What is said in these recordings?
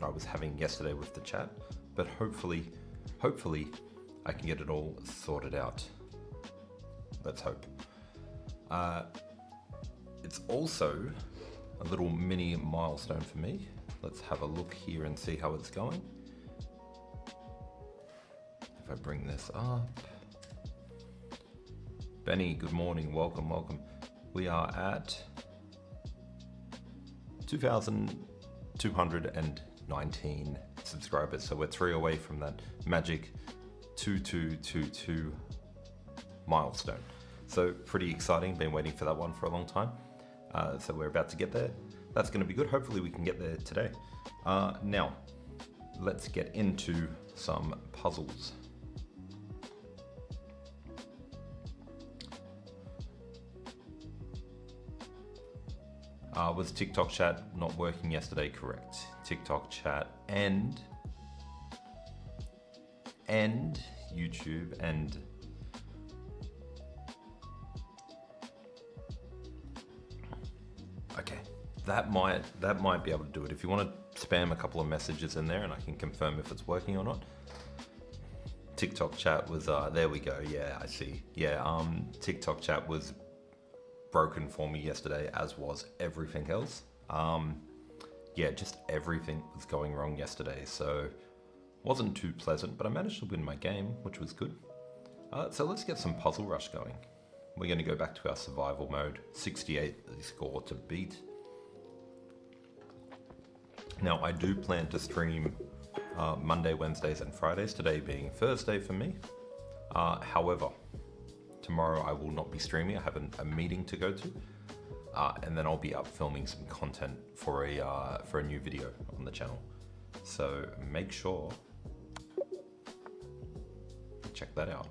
I was having yesterday with the chat, but hopefully I can get it all sorted out. Let's hope. It's also a little mini milestone for me. Let's have a look here and see how it's going. If I bring this up. Benny, good morning, welcome. We are at 2,219 subscribers, so we're 3 away from that magic 2222 milestone. So pretty exciting, been waiting for that one for a long time. So we're about to get there. That's gonna be good, hopefully we can get there today. Now, let's get into some puzzles. Was TikTok chat not working yesterday? Correct. TikTok chat and YouTube and okay, that might be able to do it. If you want to spam a couple of messages in there and I can confirm if it's working or not. TikTok chat was there we go. Yeah, I see. Yeah, TikTok chat was broken for me yesterday, as was everything else. Yeah, just everything was going wrong yesterday, so wasn't too pleasant, but I managed to win my game, which was good. So let's get some Puzzle Rush going. We're going to go back to our survival mode. 68 the score to beat. Now I do plan to stream Monday, Wednesdays and Fridays, today being Thursday for me. However, tomorrow I will not be streaming. I have a meeting to go to, and then I'll be up filming some content for a new video on the channel. So make sure check that out.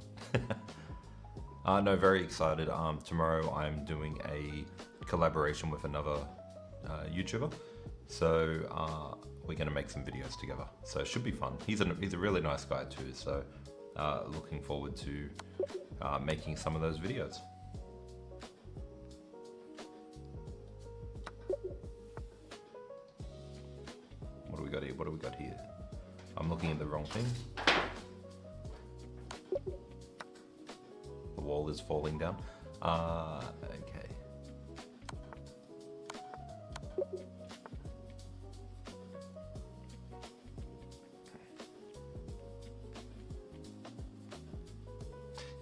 No, very excited. Tomorrow I'm doing a collaboration with another YouTuber, so we're gonna make some videos together. So it should be fun. He's a really nice guy too. So looking forward to making some of those videos. What do we got here? What do we got here? I'm looking at the wrong thing. The wall is falling down. Okay.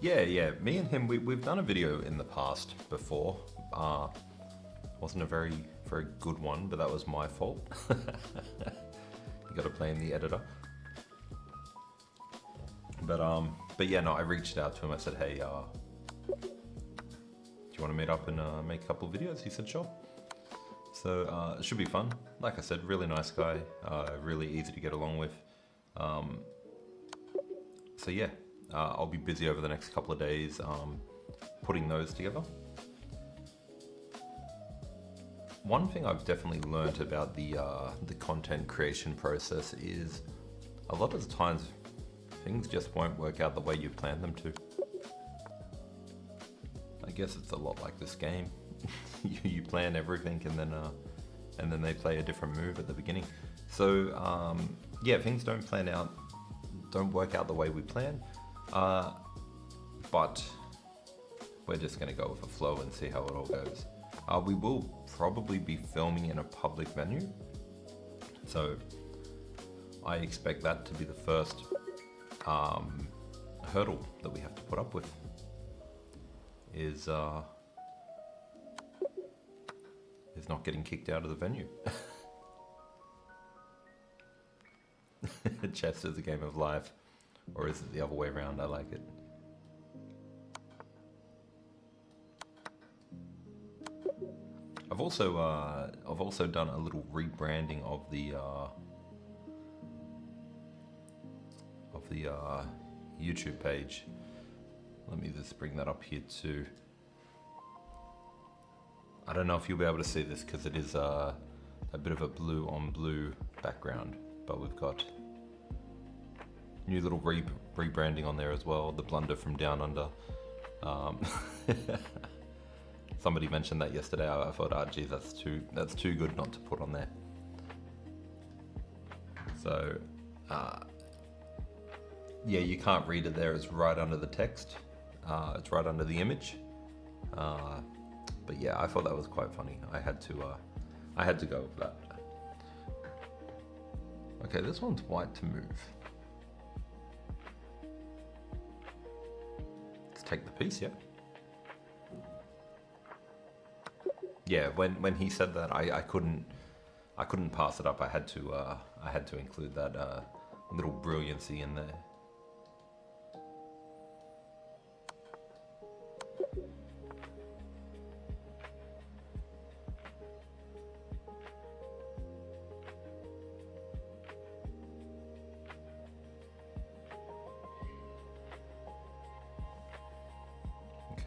Yeah, me and him, we've done a video in the past before. Wasn't a very good one, but that was my fault. You gotta blame the editor. But yeah, no, I reached out to him. I said, hey, do you want to meet up and make a couple of videos? He said, sure. So it should be fun. Like I said, really nice guy, really easy to get along with. So yeah. I'll be busy over the next couple of days putting those together. One thing I've definitely learned about the content creation process is a lot of the times things just won't work out the way you plan them to. I guess it's a lot like this game. You plan everything and then they play a different move at the beginning. So yeah, things don't work out the way we plan. But we're just gonna go with the flow and see how it all goes. We will probably be filming in a public venue, so I expect that to be the first hurdle that we have to put up with. Is not getting kicked out of the venue. Chess is a game of life. Or is it the other way around? I like it. I've also done a little rebranding of the YouTube page. Let me just bring that up here too. I don't know if you'll be able to see this because it is a bit of a blue on blue background, but we've got new little rebranding on there as well. The blunder from down under. Somebody mentioned that yesterday. I thought, geez, that's too good not to put on there. So, yeah, you can't read it there. It's right under the text. It's right under the image. But yeah, I thought that was quite funny. I had to go with that. Okay, this one's white to move. Let's take the piece, yeah. Yeah, when he said that, I couldn't pass it up. I had to include that little brilliancy in there.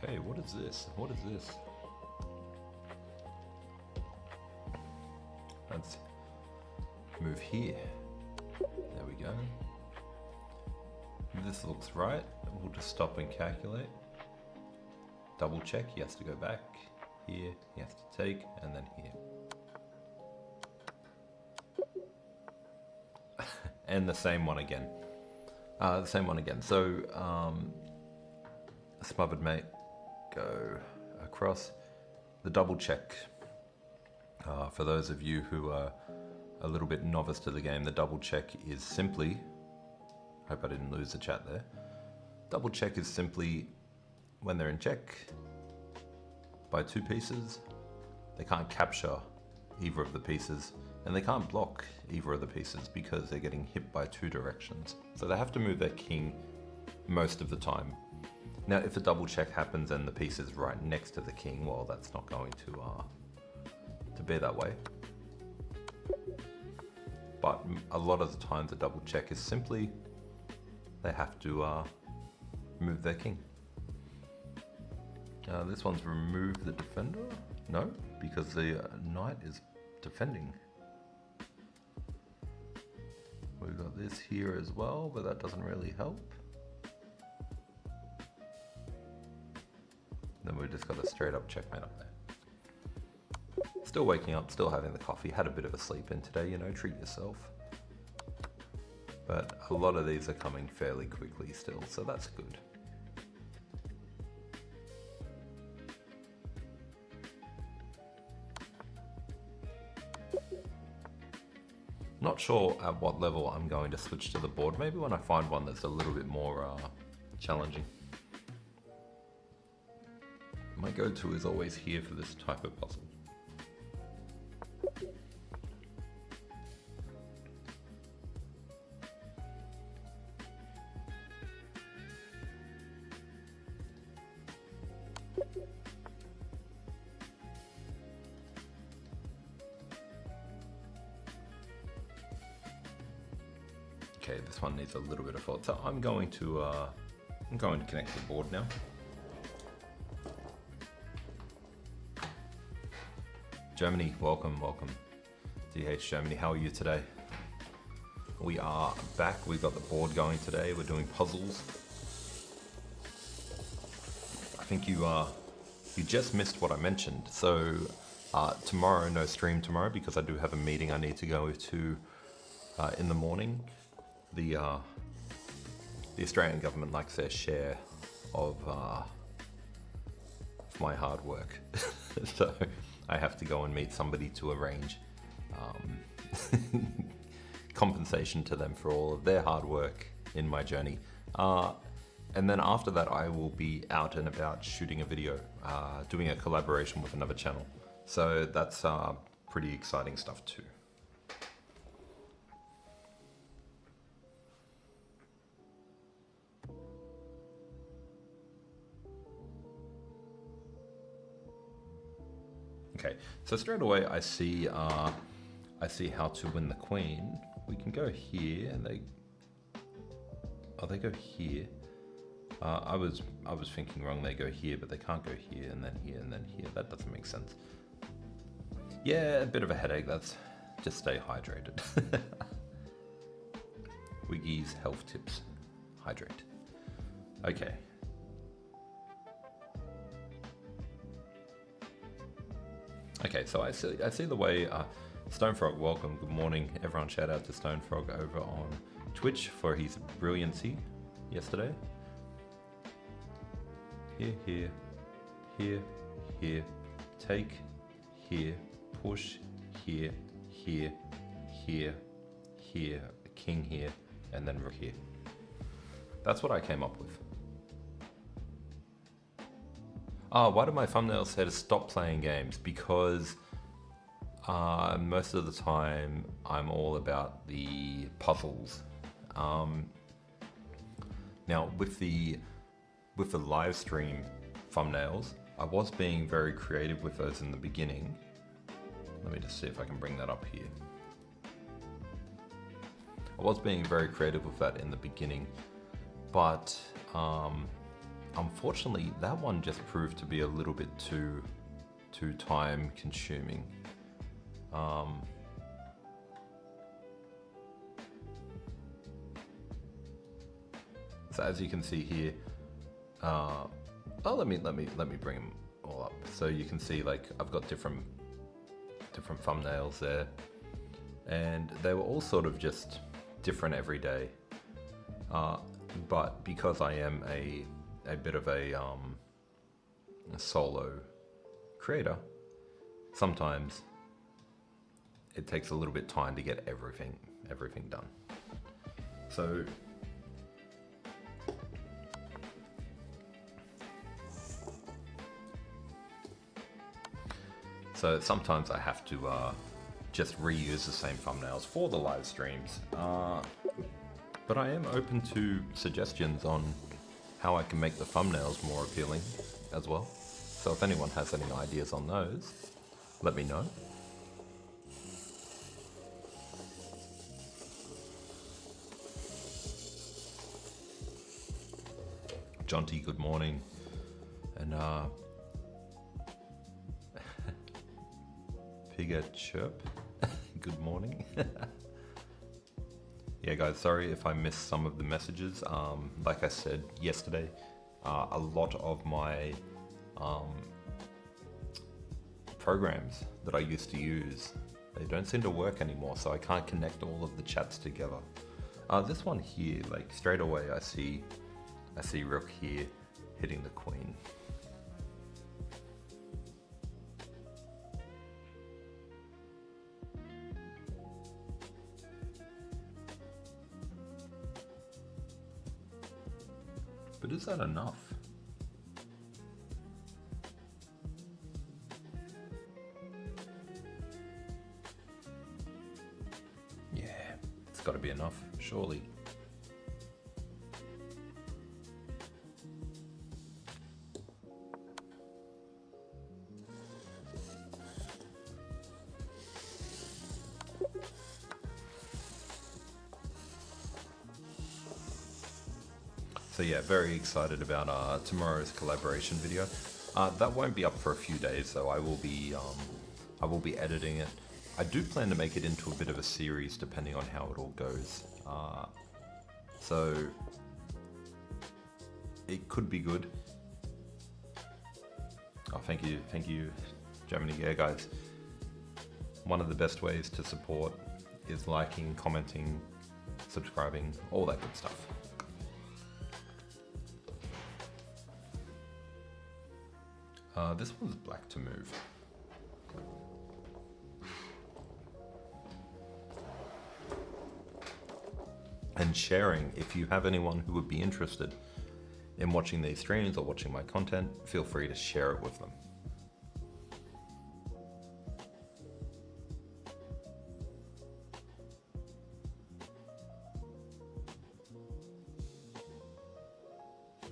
Okay, what is this? What is this? Let's move here. There we go. This looks right. We'll just stop and calculate. Double check. He has to go back here. He has to take, and then here. And the same one again. The same one again. So, smothered mate, go across. The double check. For those of you who are a little bit novice to the game, the double check is simply, hope I didn't lose the chat there. Double check is simply when they're in check by two pieces, they can't capture either of the pieces, and they can't block either of the pieces because they're getting hit by two directions. So they have to move their king most of the time. Now, if a double check happens and the piece is right next to the king, well, that's not going to be that way. But a lot of the times a double check is simply they have to move their king. This one's remove the defender? No, because the knight is defending. We've got this here as well, but that doesn't really help. Then we've just got a straight up checkmate up there. Still waking up, still having the coffee, had a bit of a sleep in today, you know, treat yourself. But a lot of these are coming fairly quickly still, so that's good. Not sure at what level I'm going to switch to the board, maybe when I find one that's a little bit more challenging. My go-to is always here for this type of puzzle. Okay, this one needs a little bit of thought. So I'm going to connect the board now. Germany, welcome, welcome. DH Germany, how are you today? We are back. We've got the board going today. We're doing puzzles. I think you just missed what I mentioned. So tomorrow, no stream tomorrow because I do have a meeting I need to go to in the morning. The Australian government likes their share of my hard work. So I have to go and meet somebody to arrange compensation to them for all of their hard work in my journey. And then after that, I will be out and about shooting a video, doing a collaboration with another channel. So that's pretty exciting stuff too. Okay, so straight away I see how to win the queen. We can go here, and they go here. I was thinking wrong. They go here, but they can't go here, and then here, and then here. That doesn't make sense. Yeah, a bit of a headache. That's just stay hydrated. Wiggy's health tips: hydrate. Okay. Okay, so I see the way Stonefrog, welcome. Good morning, everyone. Shout out to Stonefrog over on Twitch for his brilliancy yesterday. Here, here, here, here. Take, here, push, here, here, here, here, king here, and then rook here. That's what I came up with. Why do my thumbnails say to stop playing games? Because most of the time I'm all about the puzzles. Now with the live stream thumbnails, I was being very creative with those in the beginning. Let me just see if I can bring that up here. I was being very creative with that in the beginning, but unfortunately that one just proved to be a little bit too time consuming. So as you can see here, let me bring them all up. So you can see, like, I've got different thumbnails there, and they were all sort of just different every day. But because I am a bit of a solo creator, sometimes it takes a little bit of time to get everything done. So sometimes I have to just reuse the same thumbnails for the live streams. But I am open to suggestions on how I can make the thumbnails more appealing as well. So if anyone has any ideas on those, let me know. Jonty, good morning. And Pigga Chirp, good morning. Yeah guys, sorry if I missed some of the messages. Like I said yesterday, a lot of my programs that I used to use, they don't seem to work anymore, so I can't connect all of the chats together. This one here, like straight away I see rook here hitting the queen. But is that enough? Yeah, it's got to be enough, surely. So yeah, very excited about tomorrow's collaboration video. That won't be up for a few days, so I will be editing it. I do plan to make it into a bit of a series depending on how it all goes. So it could be good. Oh, thank you, Germany. Yeah, guys. One of the best ways to support is liking, commenting, subscribing, all that good stuff. This one's black to move. And sharing, if you have anyone who would be interested in watching these streams or watching my content, feel free to share it with them.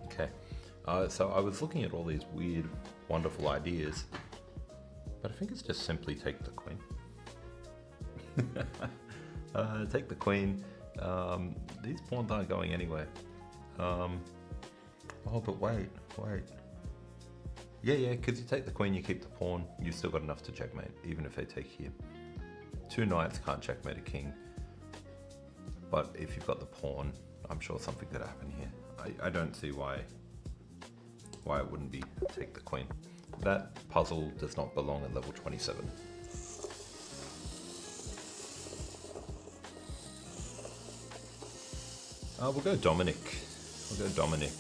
Okay, so I was looking at all these weird, wonderful ideas, but I think it's just simply take the queen. Take the queen. These pawns aren't going anywhere. Oh, but wait. Yeah, because you take the queen, you keep the pawn, you've still got enough to checkmate, even if they take here. Two knights can't checkmate a king, but if you've got the pawn, I'm sure something could happen here. I don't see why it wouldn't be take the queen. That puzzle does not belong at level 27. We'll go Dominic. We'll go Dominic.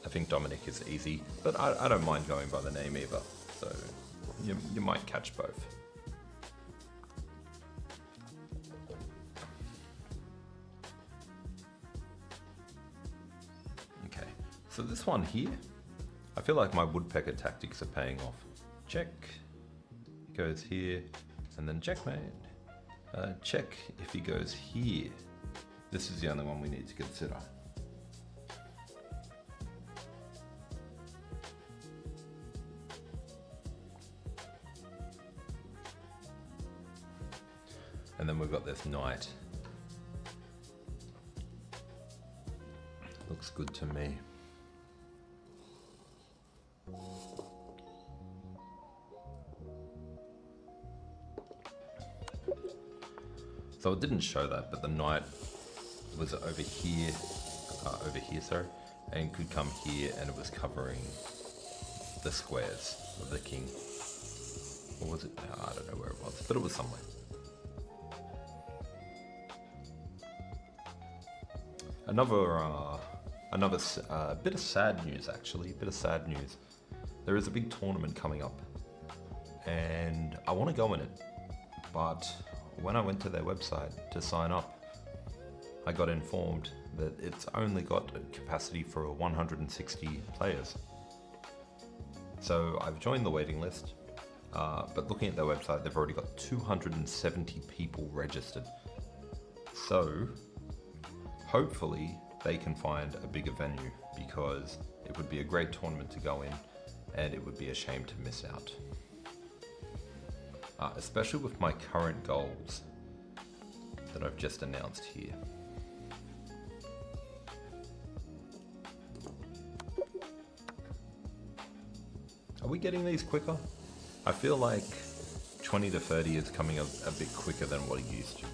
I think Dominic is easy, but I don't mind going by the name either. So you might catch both. Okay, so this one here, I feel like my woodpecker tactics are paying off. Check, goes here, and then checkmate. Check if he goes here. This is the only one we need to consider. And then we've got this knight. Looks good to me. So it didn't show that, but the knight was over here, sorry, and could come here, and it was covering the squares of the king. Or was it? I don't know where it was, but it was somewhere. Another bit of sad news, actually. There is a big tournament coming up, and I want to go in it, but when I went to their website to sign up, I got informed that it's only got a capacity for 160 players. So I've joined the waiting list, but looking at their website, they've already got 270 people registered. So hopefully they can find a bigger venue, because it would be a great tournament to go in, and it would be a shame to miss out. Especially with my current goals that I've just announced here. Are we getting these quicker? I feel like 20 to 30 is coming a bit quicker than what it used to.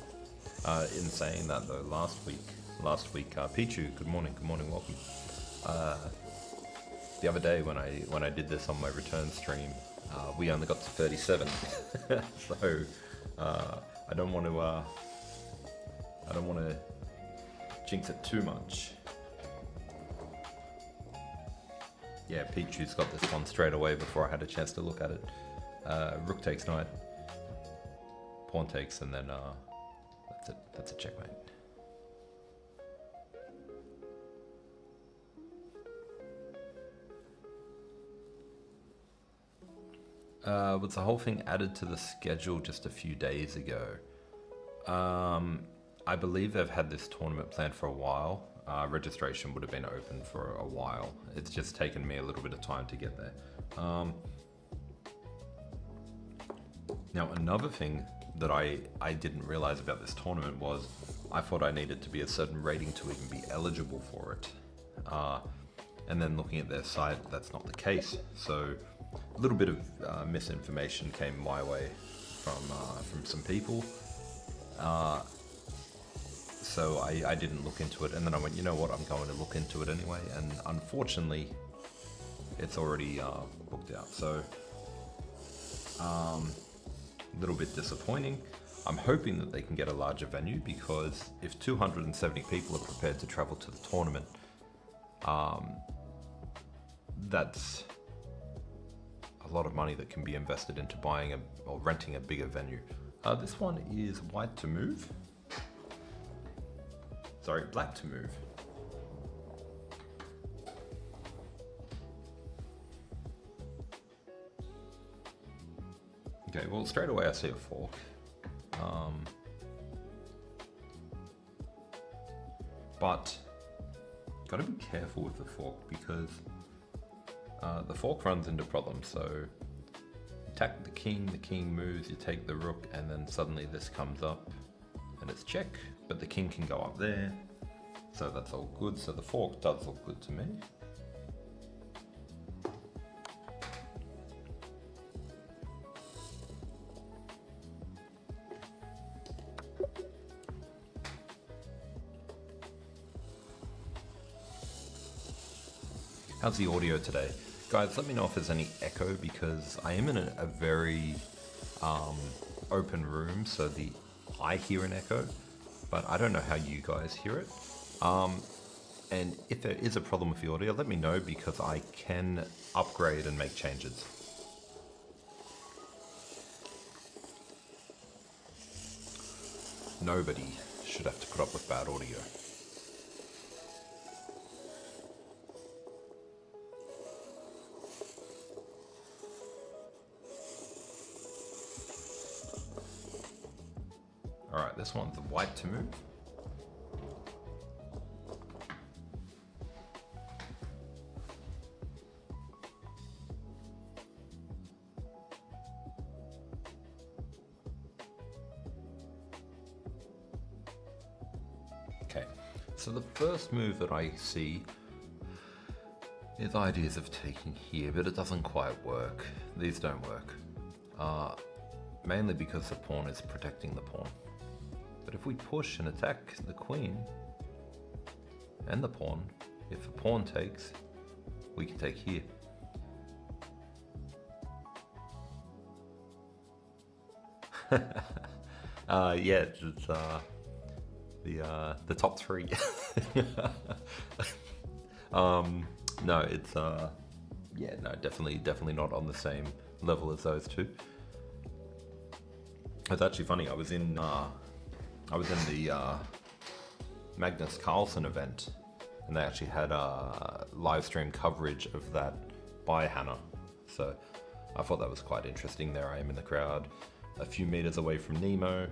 In saying that though, last week, Pichu, good morning, welcome. The other day when I did this on my return stream, we only got to 37. So I don't want to jinx it too much. Yeah, Pichu's got this one straight away before I had a chance to look at it. Rook takes knight, pawn takes, and then that's it. That's a checkmate. Was the whole thing added to the schedule just a few days ago? I believe they've had this tournament planned for a while. Registration would have been open for a while. It's just taken me a little bit of time to get there. Now, another thing that I didn't realize about this tournament was I thought I needed to be a certain rating to even be eligible for it. And then looking at their site, that's not the case. So a little bit of misinformation came my way from some people. So I didn't look into it, and then I went, you know what, I'm going to look into it anyway, and unfortunately it's already booked out. So a little bit disappointing. I'm hoping that they can get a larger venue, because if 270 people are prepared to travel to the tournament, that's a lot of money that can be invested into buying or renting a bigger venue. This one is white to move. Sorry, black to move. Okay, well, straight away I see a fork. But gotta be careful with the fork, because the fork runs into problems. So attack the king moves, you take the rook, and then suddenly this comes up and it's check, but the king can go up there. So that's all good. So the fork does look good to me. How's the audio today? Guys, let me know if there's any echo, because I am in a very open room, so I hear an echo. but I don't know how you guys hear it. And if there is a problem with the audio, let me know because I can upgrade and make changes. Nobody should have to put up with bad audio. Alright, this one's white to move. Okay, so the first move that I see is ideas of taking here, but it doesn't quite work. These don't work. Mainly because the pawn is protecting the pawn. But if we push and attack the queen and the pawn, if the pawn takes, we can take here. Yeah, it's the top three. No, it's yeah, no, definitely not on the same level as those two. It's actually funny. I was in the Magnus Carlsen event, and they actually had live stream coverage of that by Hannah. So I thought that was quite interesting. There I am in the crowd, a few meters away from Nemo.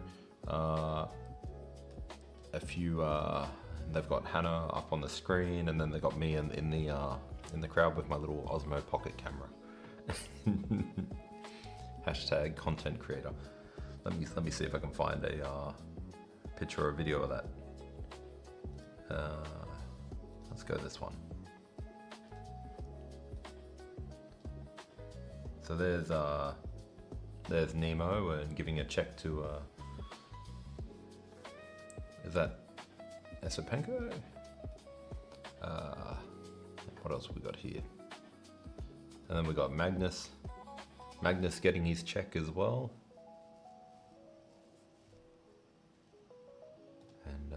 They've got Hannah up on the screen, and then they got me in the crowd with my little Osmo Pocket camera. Hashtag content creator. Let me see if I can find a picture or a video of that. Let's go this one. So there's Nemo and giving a check to is that Esipenko? What else we got here? And then we got Magnus. Magnus getting his check as well. And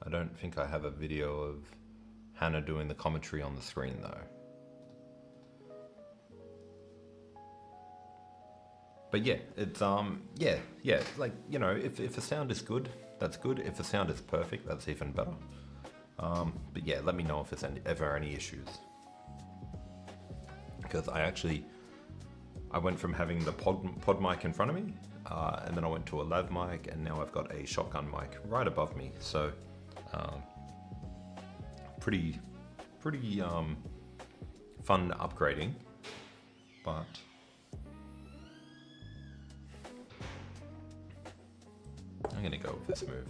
I don't think I have a video of Hannah doing the commentary on the screen though. But yeah, it's yeah, like, you know, if the sound is good, that's good. If the sound is perfect, that's even better. But yeah, let me know if there's ever any issues. Because I went from having the pod mic in front of me, and then I went to a lav mic, and now I've got a shotgun mic right above me. So, pretty fun upgrading, but I'm gonna go with this move.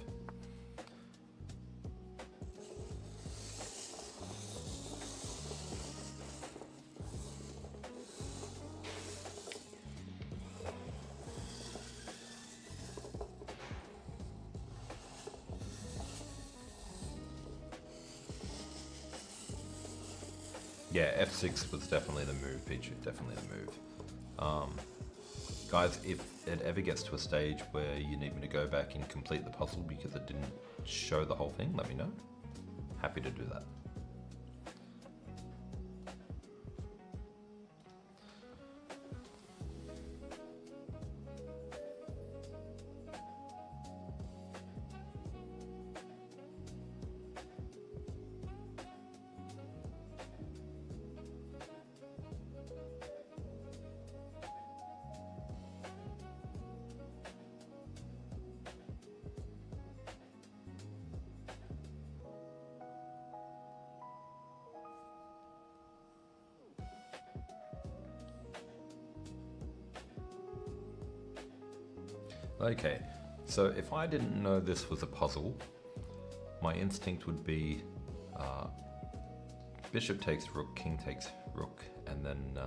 Yeah, F6 was definitely the move, Pichu, definitely the move. Guys, if it ever gets to a stage where you need me to go back and complete the puzzle because it didn't show the whole thing, let me know. Happy to do that. Okay, so if I didn't know this was a puzzle, my instinct would be bishop takes rook, king takes rook, and then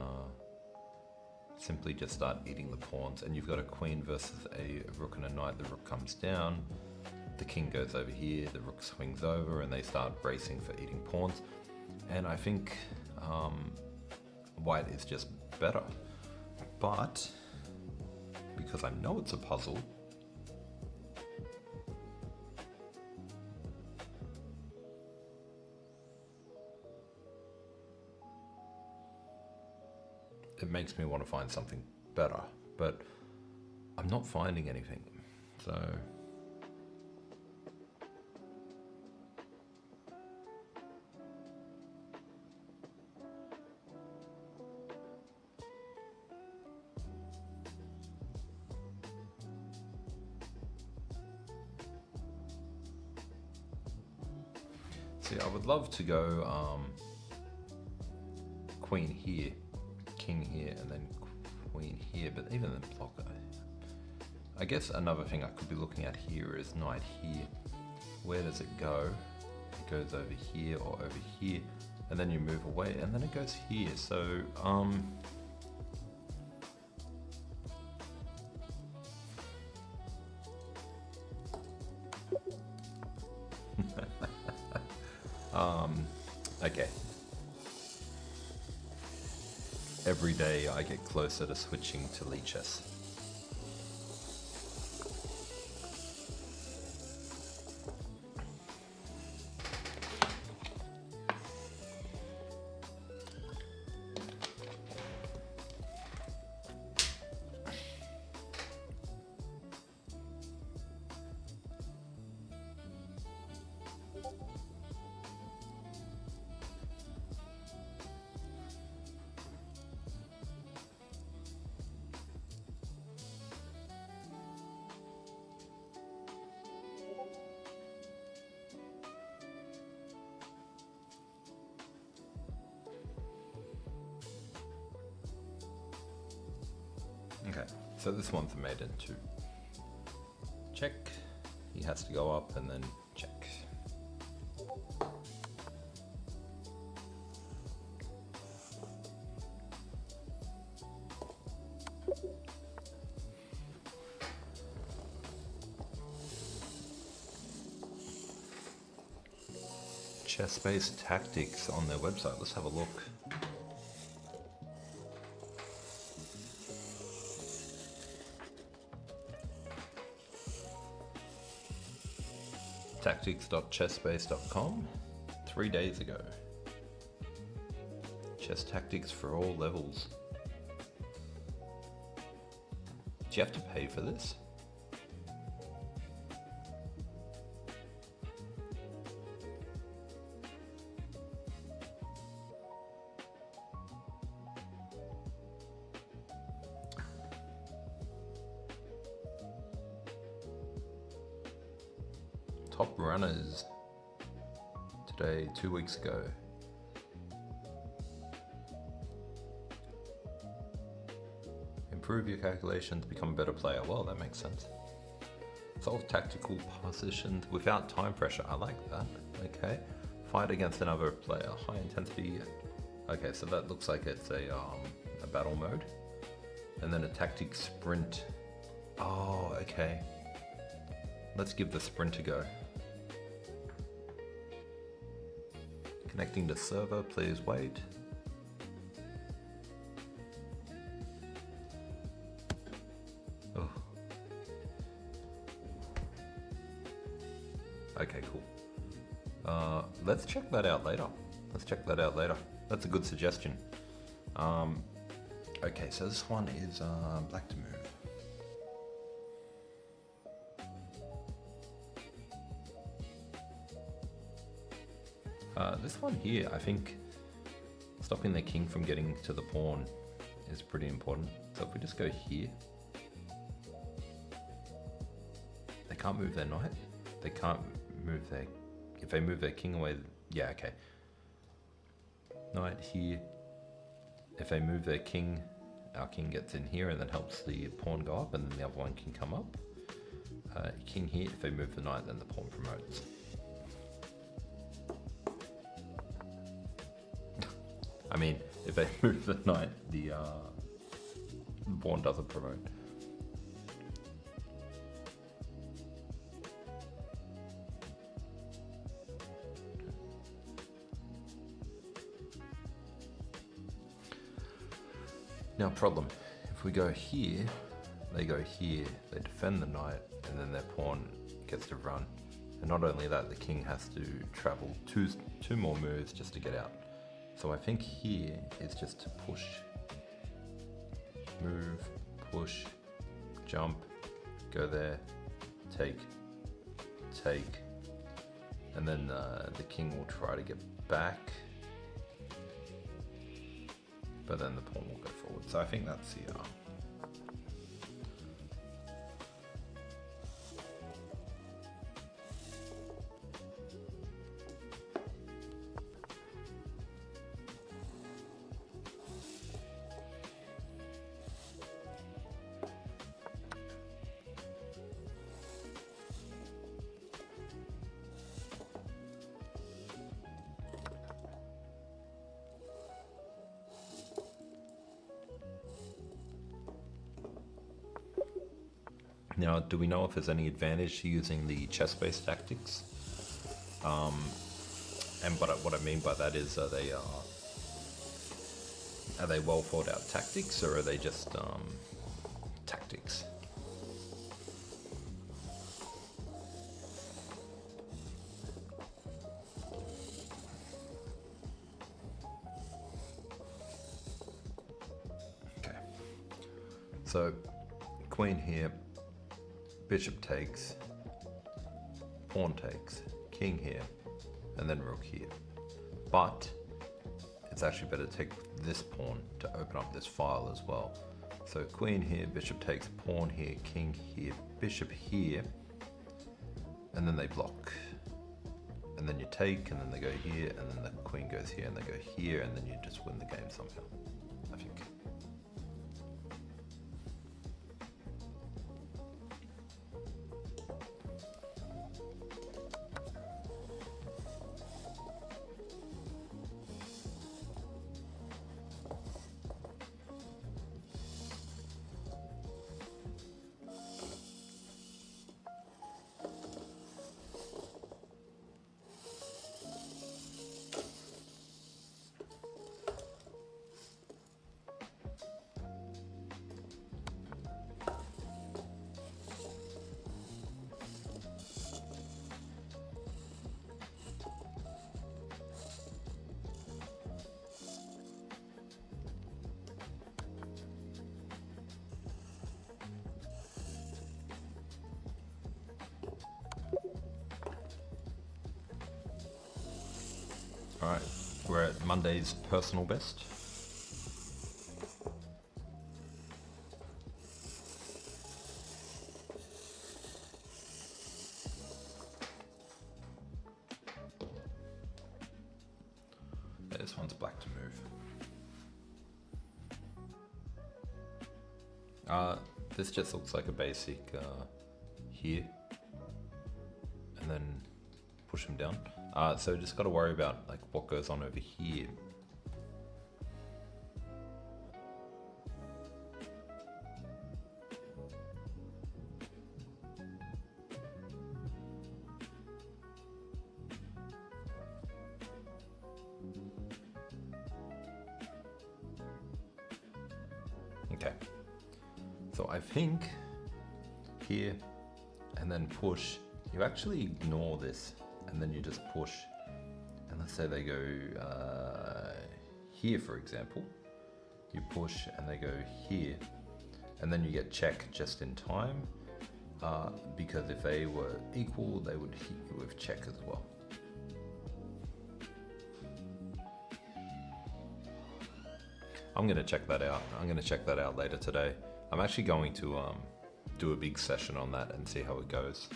simply just start eating the pawns. And you've got a queen versus a rook and a knight. The rook comes down, the king goes over here, the rook swings over, and they start racing for eating pawns. And I think white is just better, but because I know it's a puzzle. It makes me want to find something better, but I'm not finding anything. So see, I would love to go queen here, king here, and then queen here, but even then block. I guess another thing I could be looking at here is knight here. Where does it go? It goes over here or over here, and then you move away, and then it goes here. So okay. Every day I get closer to switching to lead chess. Okay, so this one's made into check. He has to go up and then check. Chess-based tactics on their website. Let's have a look. Tactics.chessbase.com 3 days ago. Chess tactics for all levels. Do you have to pay for this? Top runners today, 2 weeks ago. Improve your calculations, become a better player. Well, that makes sense. Solve tactical positions without time pressure. I like that. Okay. Fight against another player. High intensity. Okay, so that looks like it's a battle mode. And then a tactic sprint. Oh, okay. Let's give the sprint a go. Connecting to server, please wait. Oh. Okay, cool. Let's check that out later. That's a good suggestion. Okay, so this one is black to move. This one here, I think stopping the king from getting to the pawn is pretty important. So if we just go here, they can't move their knight. They can't move their, if they move their king away, yeah, okay. Knight here, if they move their king, our king gets in here and then helps the pawn go up, and then the other one can come up. King here, if they move the knight, then the pawn promotes. I mean, if they move the knight, the pawn doesn't promote. Now, problem, if we go here, they go here, they defend the knight, and then their pawn gets to run. And not only that, the king has to travel two more moves just to get out. So I think here is just to push, move, push, jump, go there, take, and then the king will try to get back, but then the pawn will go forward. So I think that's the Now, do we know if there's any advantage to using the chess-based tactics? And what I mean by that is, are they well thought out tactics, or are they just tactics? Okay. So, queen here. Bishop takes, pawn takes, king here, and then rook here. But it's actually better to take this pawn to open up this file as well. So queen here, bishop takes, pawn here, king here, bishop here, and then they block. And then you take, and then they go here, and then the queen goes here, and they go here, and then you just win the game somehow, I think. All right, we're at Monday's personal best. Yeah, this one's black to move. This just looks like a basic here, and then push him down. So just got to worry about like what goes on over here. Okay, so I think here and then push, you actually ignore this and then you just push, and let's say they go here, for example, you push and they go here, and then you get check just in time, because if they were equal, they would hit you with check as well. I'm gonna check that out. I'm gonna check that out later today. I'm actually going to do a big session on that and see how it goes.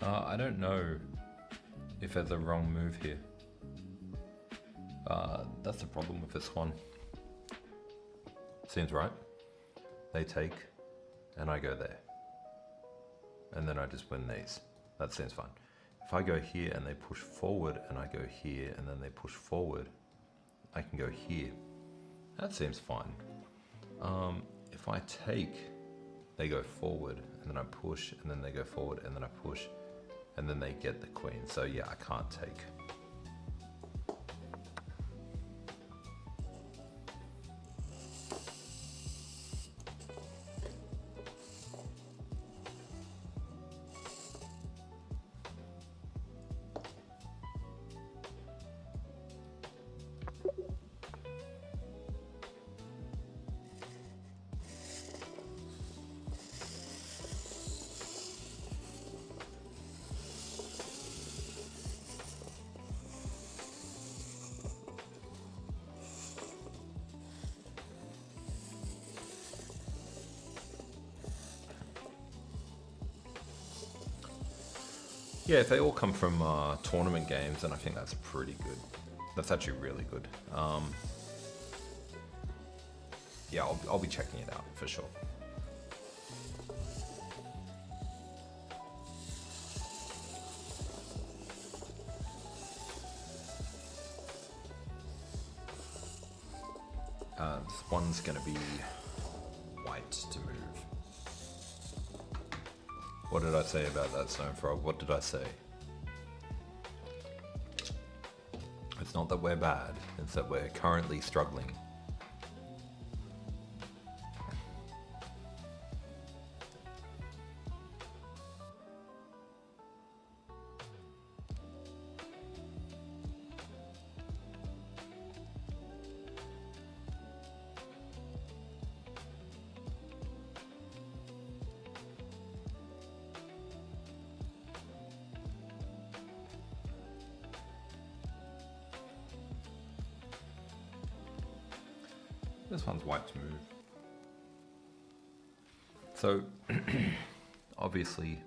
I don't know if there's a wrong move here. That's the problem with this one. Seems right. They take, and I go there. And then I just win these. That seems fine. If I go here and they push forward and I go here and then they push forward, I can go here. That seems fine. If I take, they go forward and then I push and then they go forward and then I push and then they get the queen. So yeah, I can't take. Yeah, if they all come from tournament games, then I think that's pretty good. That's actually really good. Yeah, I'll be checking it out for sure. This one's going to be white to move. What did I say about that stone frog? What did I say? It's not that we're bad, it's that we're currently struggling. This one's white to move. So, obviously,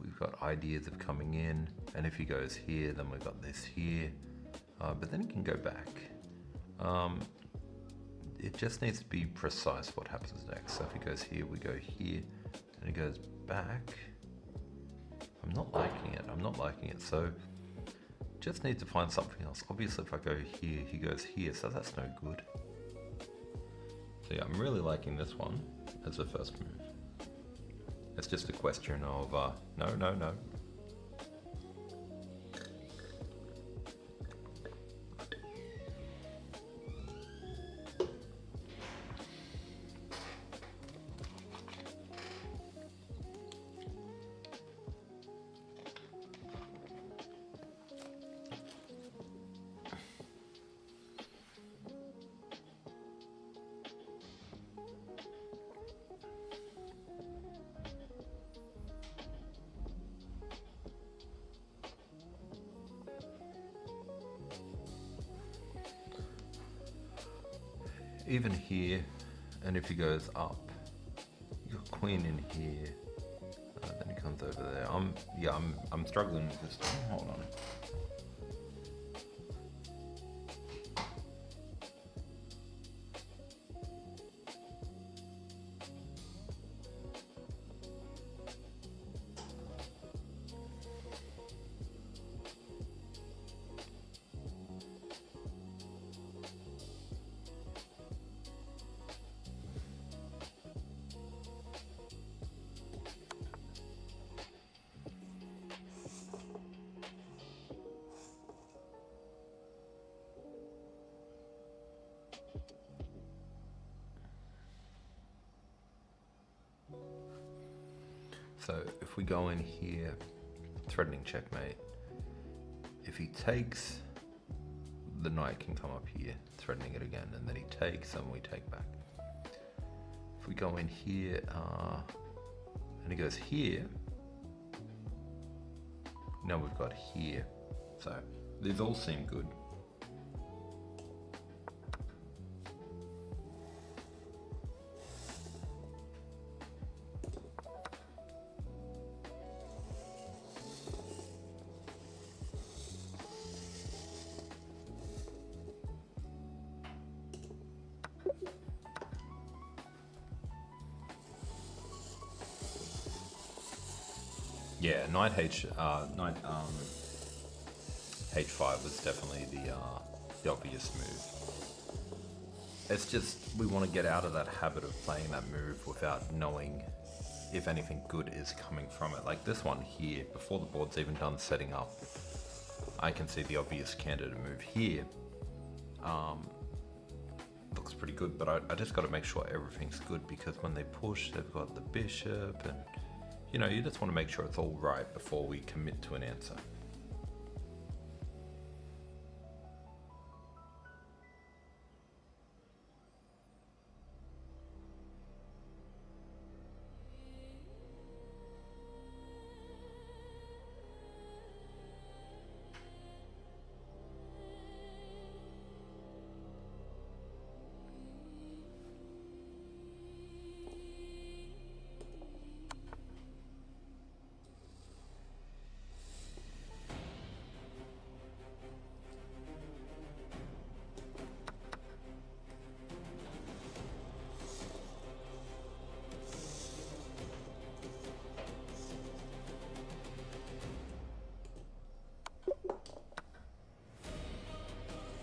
we've got ideas of coming in, and if he goes here, then we've got this here, but then he can go back. It just needs to be precise what happens next. So if he goes here, we go here, and he goes back. I'm not liking it, so just need to find something else. Obviously, if I go here, he goes here, so that's no good. So yeah, I'm really liking this one as the first move. It's just a question of, no. Even here, and if he goes up, you got queen in here, then he comes over there. I'm struggling with this one. Hold on. So if we go in here, threatening checkmate. If he takes, the knight can come up here, threatening it again, and then he takes and we take back. If we go in here, and he goes here, now we've got here. So these all seem good. Yeah, knight h5 was definitely the obvious move. It's just we want to get out of that habit of playing that move without knowing if anything good is coming from it. Like this one here, before the board's even done setting up, I can see the obvious candidate move here. Looks pretty good, but I just got to make sure everything's good, because when they push, they've got the bishop, and you know, you just want to make sure it's all right before we commit to an answer.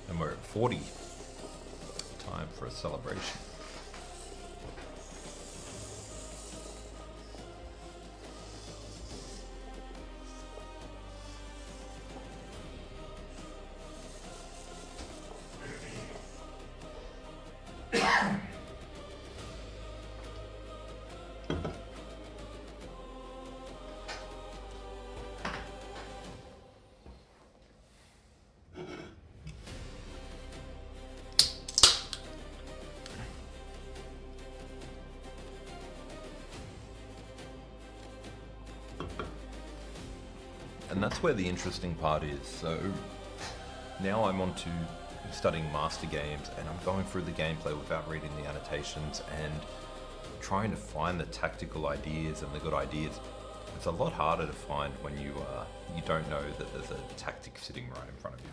And we're at 40. Time for a celebration. And that's where the interesting part is. So now I'm on to studying master games, and I'm going through the gameplay without reading the annotations and trying to find the tactical ideas and the good ideas. It's a lot harder to find when you don't know that there's a tactic sitting right in front of you.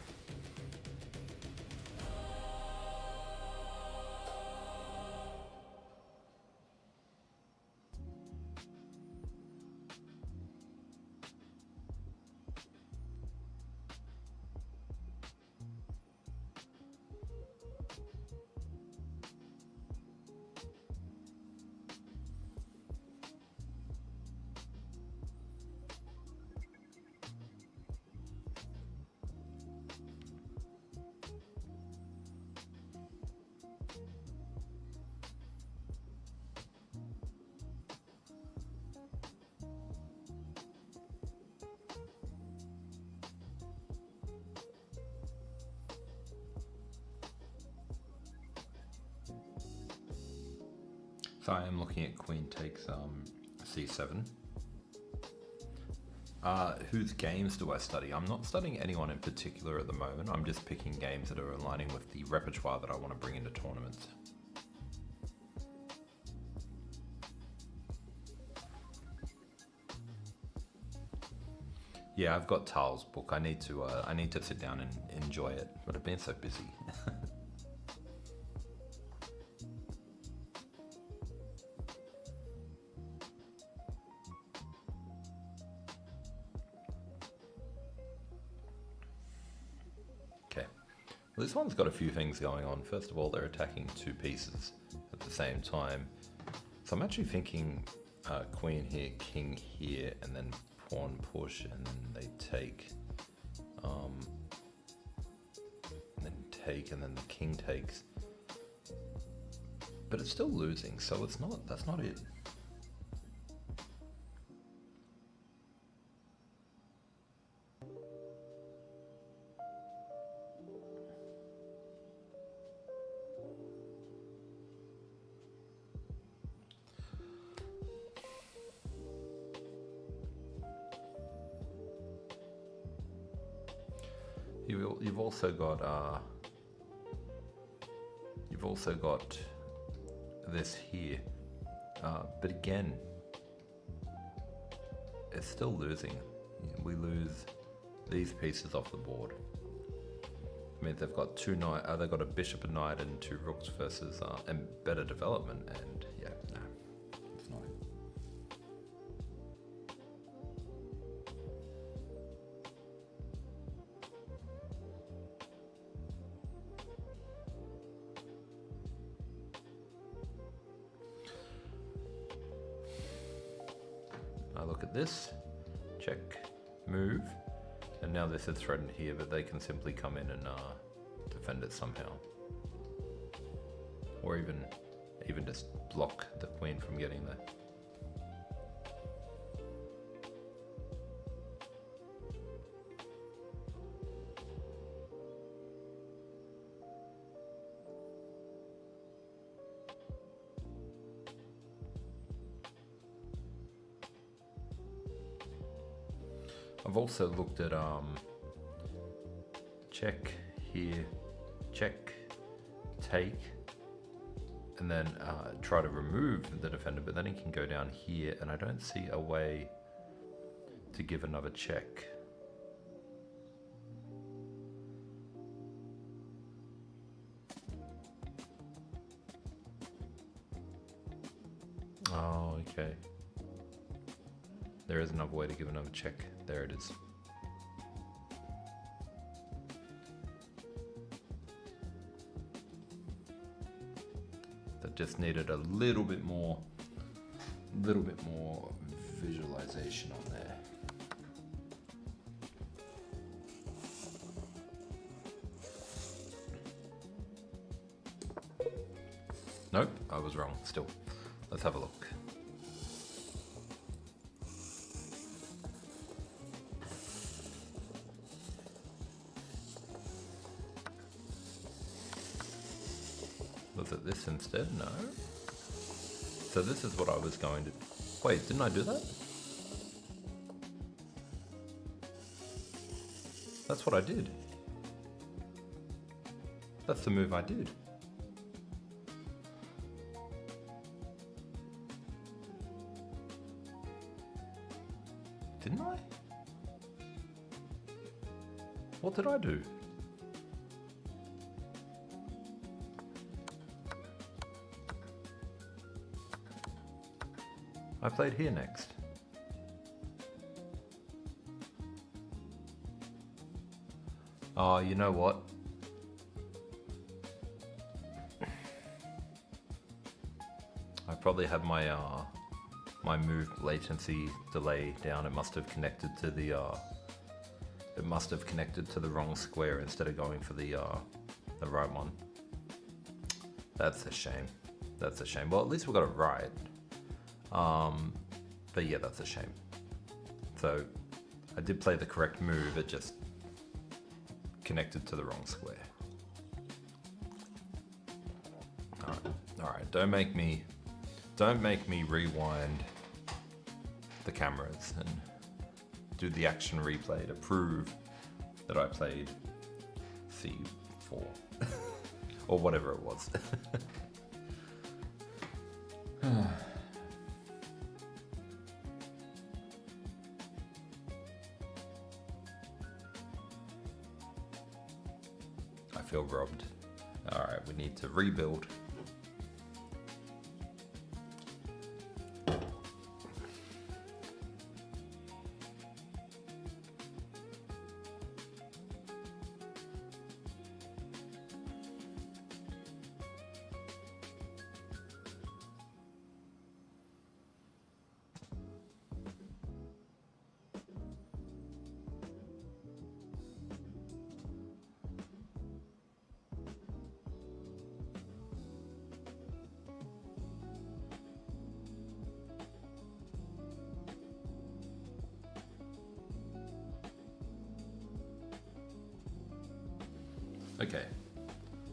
So I am looking at queen takes c7. Whose games do I study? I'm not studying anyone in particular at the moment. I'm just picking games that are aligning with the repertoire that I want to bring into tournaments. Yeah, I've got Tal's book. I need to sit down and enjoy it, but I've been so busy. This one's got a few things going on. First of all, they're attacking two pieces at the same time. So I'm actually thinking queen here, king here, and then pawn push, and then they take, and then take, and then the king takes. But it's still losing, so it's not. That's not it. You've also got this here, but again, it's still losing. We lose these pieces off the board. I mean, they've got they've got a bishop, a knight, and two rooks versus and better development, and yeah, no, it's not it. at this, check, move, and now this is threatened here, but they can simply come in and defend it somehow. Or even just block the queen from getting there. I've also looked at check here, check, take, and then try to remove the defender, but then he can go down here, and I don't see a way to give another check. Oh, okay. There is another way to give another check. There it is. That just needed a little bit more visualization on there. Nope, I was wrong still. Let's have a look. Was it this instead? No. So this is what I was going to... Wait, didn't I do that? That's what I did. That's the move I did. Didn't I? What did I do? I played here next. Oh, you know what? I probably had my my move latency delay down. It must have connected to the wrong square instead of going for the right one. That's a shame. That's a shame. Well, at least we got it right. But yeah, that's a shame. So I did play the correct move, it just connected to the wrong square. Alright, don't make me rewind the cameras and do the action replay to prove that I played C4 or whatever it was. I feel robbed. Alright, we need to rebuild.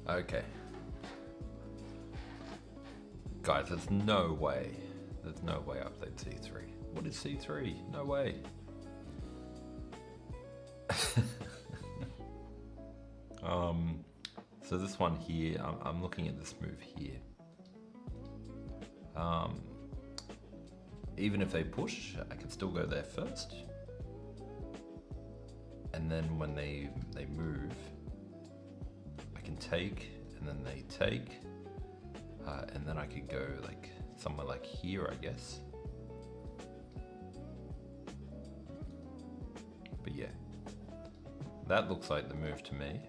Okay. Guys, there's no way I played C3. What is C3? No way. So this one here, I'm looking at this move here. Even if they push, I can still go there first. And then when they move, I can take, and then they take, and then I could go like somewhere like here, I guess. But yeah, that looks like the move to me.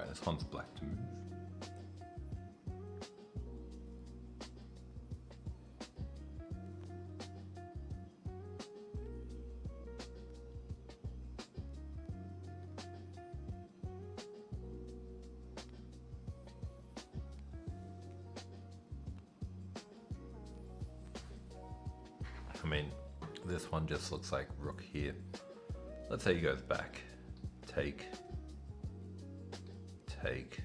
this one's black to move. I mean, this one just looks like rook here. Let's say he goes back. Take. Take.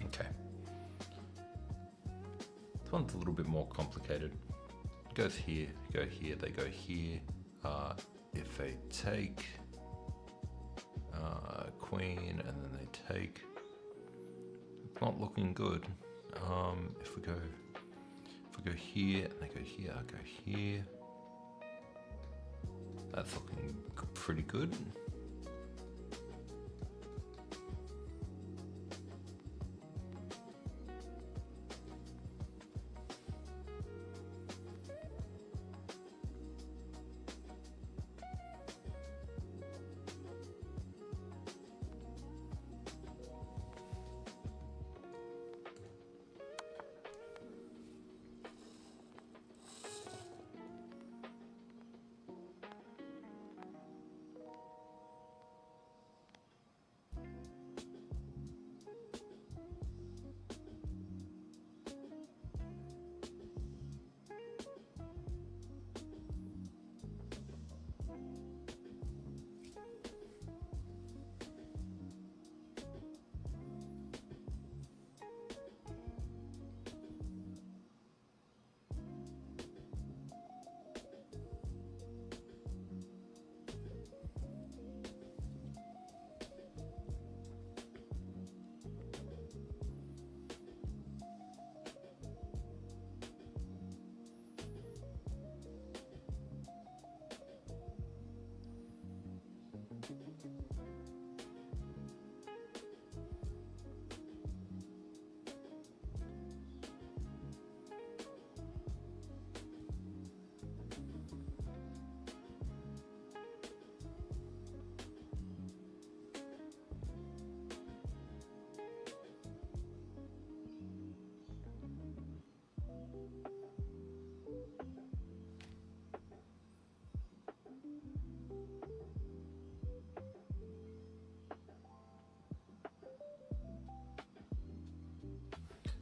Okay. This one's a little bit more complicated. It goes here, go here, they go here. If they take queen and then they take, it's not looking good. If we go here and they go here, I go here. That's looking pretty good.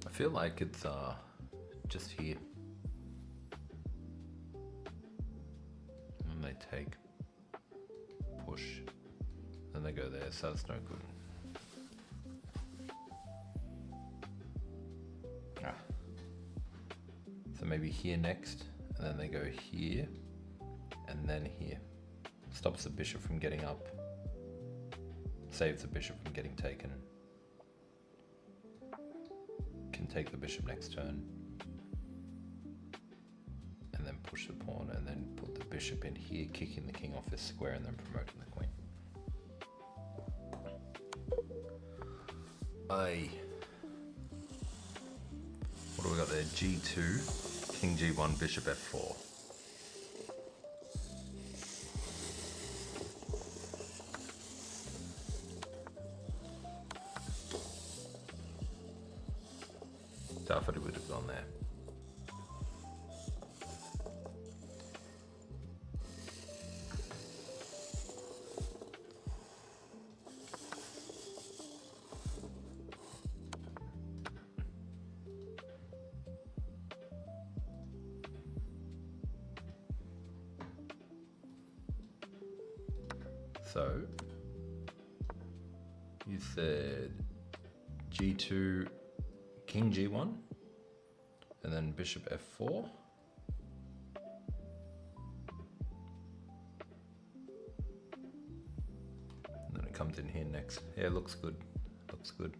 I feel like it's just here. And they take, push, then they go there, so it's no good. So maybe here next, and then they go here, and then here. Stops the bishop from getting up, saves the bishop from getting taken. Can take the bishop next turn, and then push the pawn, and then put the bishop in here, kicking the king off this square, and then promoting the queen. What do we got there? G2, king G1, bishop F4. Definitely would have gone there. So you said G2, king G1, and then bishop F4. And then it comes in here next. Yeah, it looks good. looks good.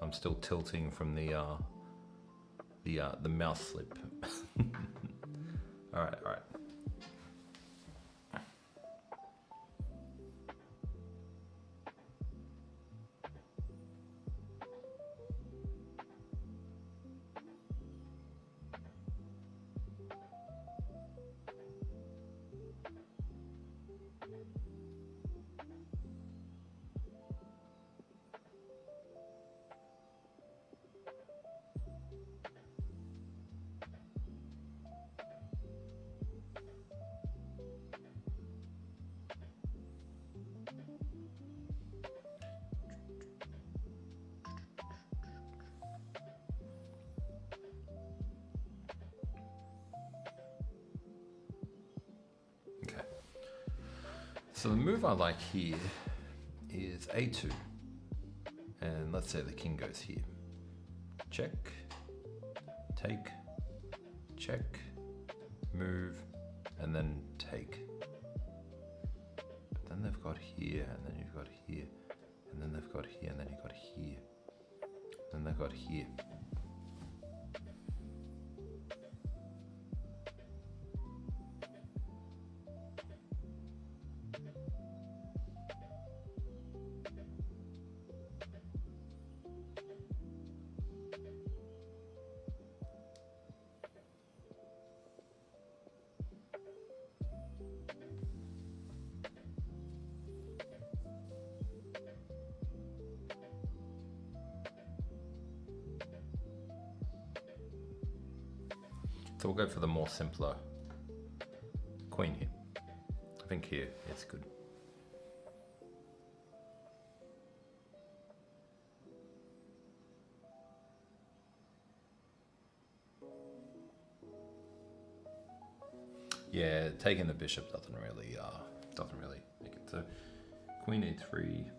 I'm still tilting from the mouse slip. All right. So the move I like here is a2, and let's say the king goes here. Check, take, check, move, and then take. But then they've got here, and then you've got here, and then they've got here, and then you've got here, and they've got here. So we'll go for the more simpler queen here. I think here it's good. Yeah, taking the bishop doesn't really make it. So queen a3.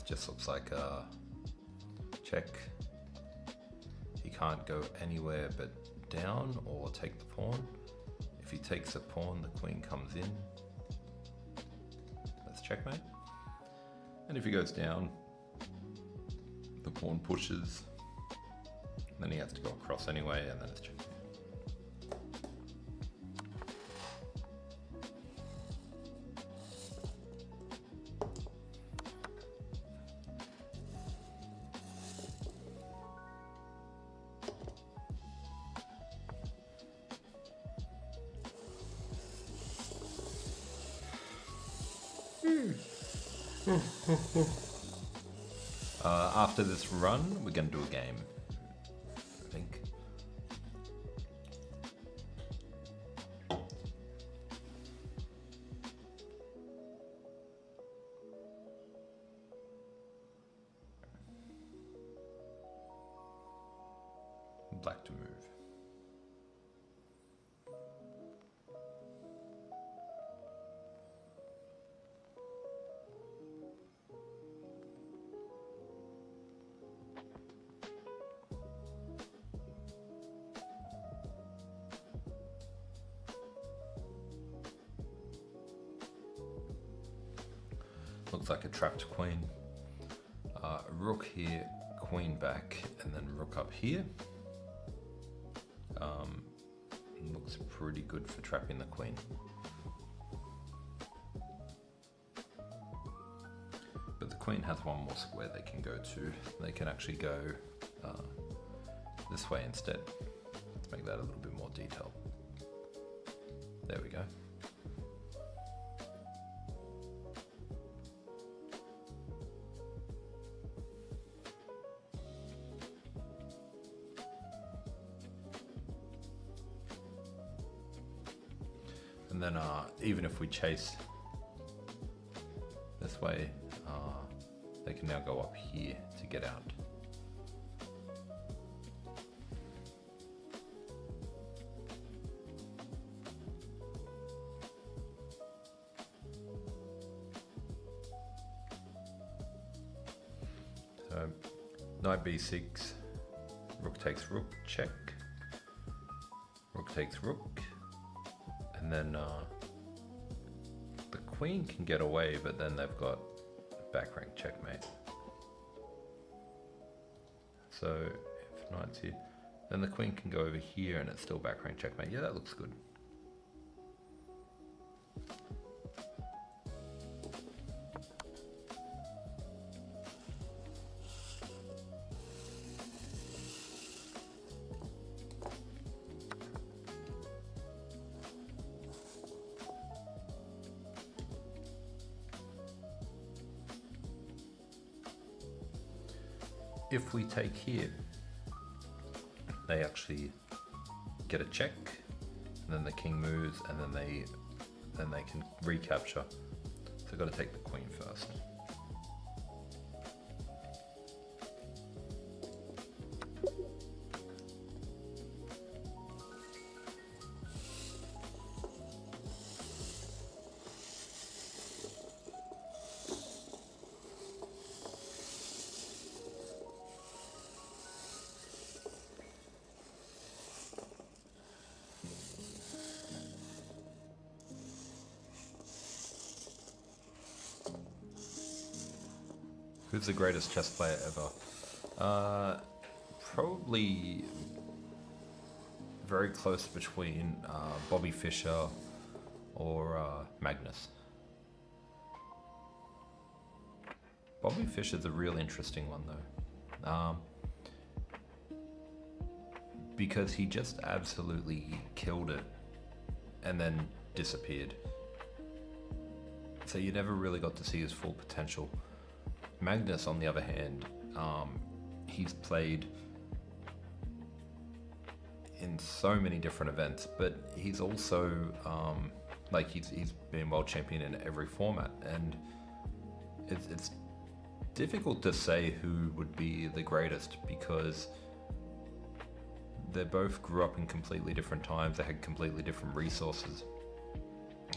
Just looks like a check. He can't go anywhere but down or take the pawn. If he takes the pawn, the queen comes in. That's checkmate. And if he goes down, the pawn pushes. Then he has to go across anyway, and then it's checkmate. After this run, we're going to do a game, I think. Black to move. Looks like a trapped queen. Rook here, queen back, and then rook up here. Looks pretty good for trapping the queen. But the queen has one more square they can go to. They can actually go this way instead. Let's make that a little bit more detailed. There we go. And then even if we chase this way, can now go up here to get out. So knight b6, rook takes rook, check, rook takes rook, and then the queen can get away, but then they've got back rank checkmate. So if knight's here, then the queen can go over here and it's still back rank checkmate. Yeah, that looks good. If we take here, they actually get a check, and then the king moves, and then they can recapture. So they've got to take the queen first. Who's the greatest chess player ever? Probably very close between Bobby Fischer or Magnus. Bobby Fischer's a real interesting one though. Because he just absolutely killed it and then disappeared. So you never really got to see his full potential. Magnus, on the other hand, he's played in so many different events, but he's also he's been world champion in every format, and it's difficult to say who would be the greatest because they both grew up in completely different times. They had completely different resources.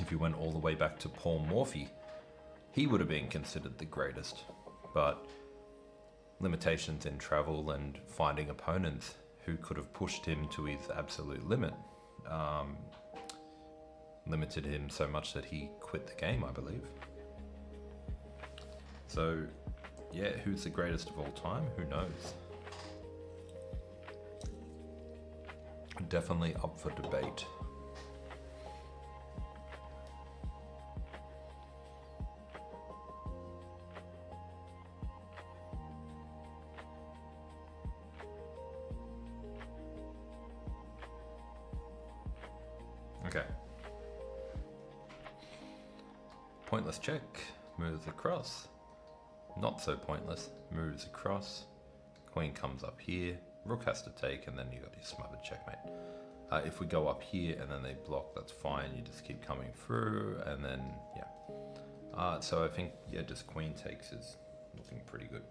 If you went all the way back to Paul Morphy, he would have been considered the greatest. But limitations in travel and finding opponents who could have pushed him to his absolute limit limited him so much that he quit the game, I believe. So, yeah, who's the greatest of all time? Who knows? Definitely up for debate. Okay. Pointless check, moves across. Not so pointless, moves across. Queen comes up here. Rook has to take, and then you got your smothered checkmate. If we go up here and then they block, that's fine. You just keep coming through, and then yeah. So I think just queen takes is looking pretty good.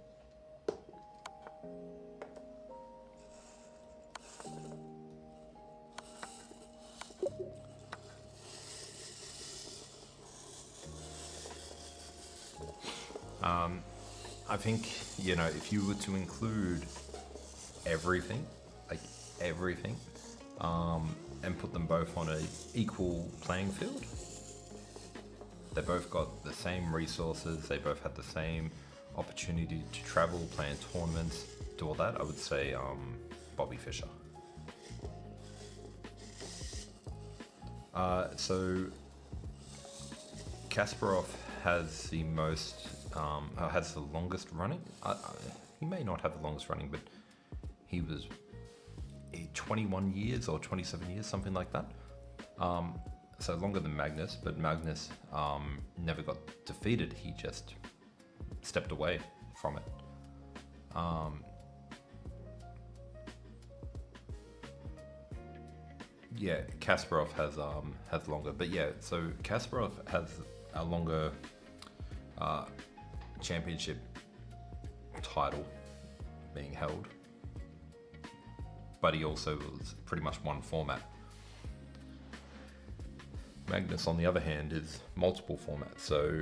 I think, if you were to include everything, and put them both on an equal playing field, they both got the same resources, they both had the same opportunity to travel, play in tournaments, do all that, I would say Bobby Fischer. So Kasparov has the most, has the longest running. He may not have the longest running, but he was 21 years or 27 years, something like that. So longer than Magnus, but Magnus never got defeated. He just stepped away from it. Kasparov has longer, but so Kasparov has a longer championship title being held. But he also was pretty much one format. Magnus, on the other hand, is multiple formats. So,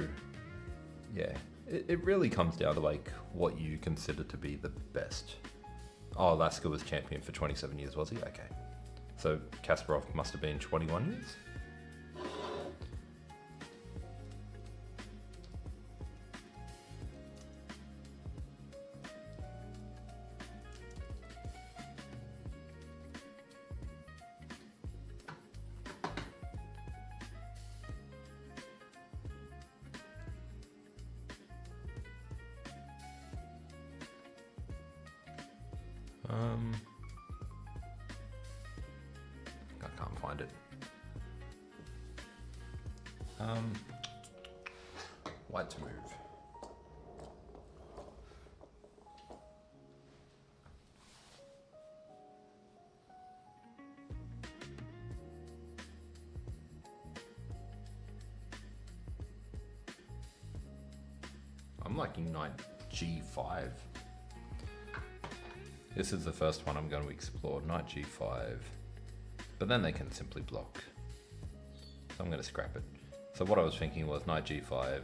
yeah, it really comes down to like what you consider to be the best. Oh, Lasker was champion for 27 years, was he? Okay. So Kasparov must have been 21 years? I can't find it. White to move. I'm liking knight g5. This is the first one I'm going to explore, knight g5. But then they can simply block. So I'm going to scrap it. So what I was thinking was knight g5,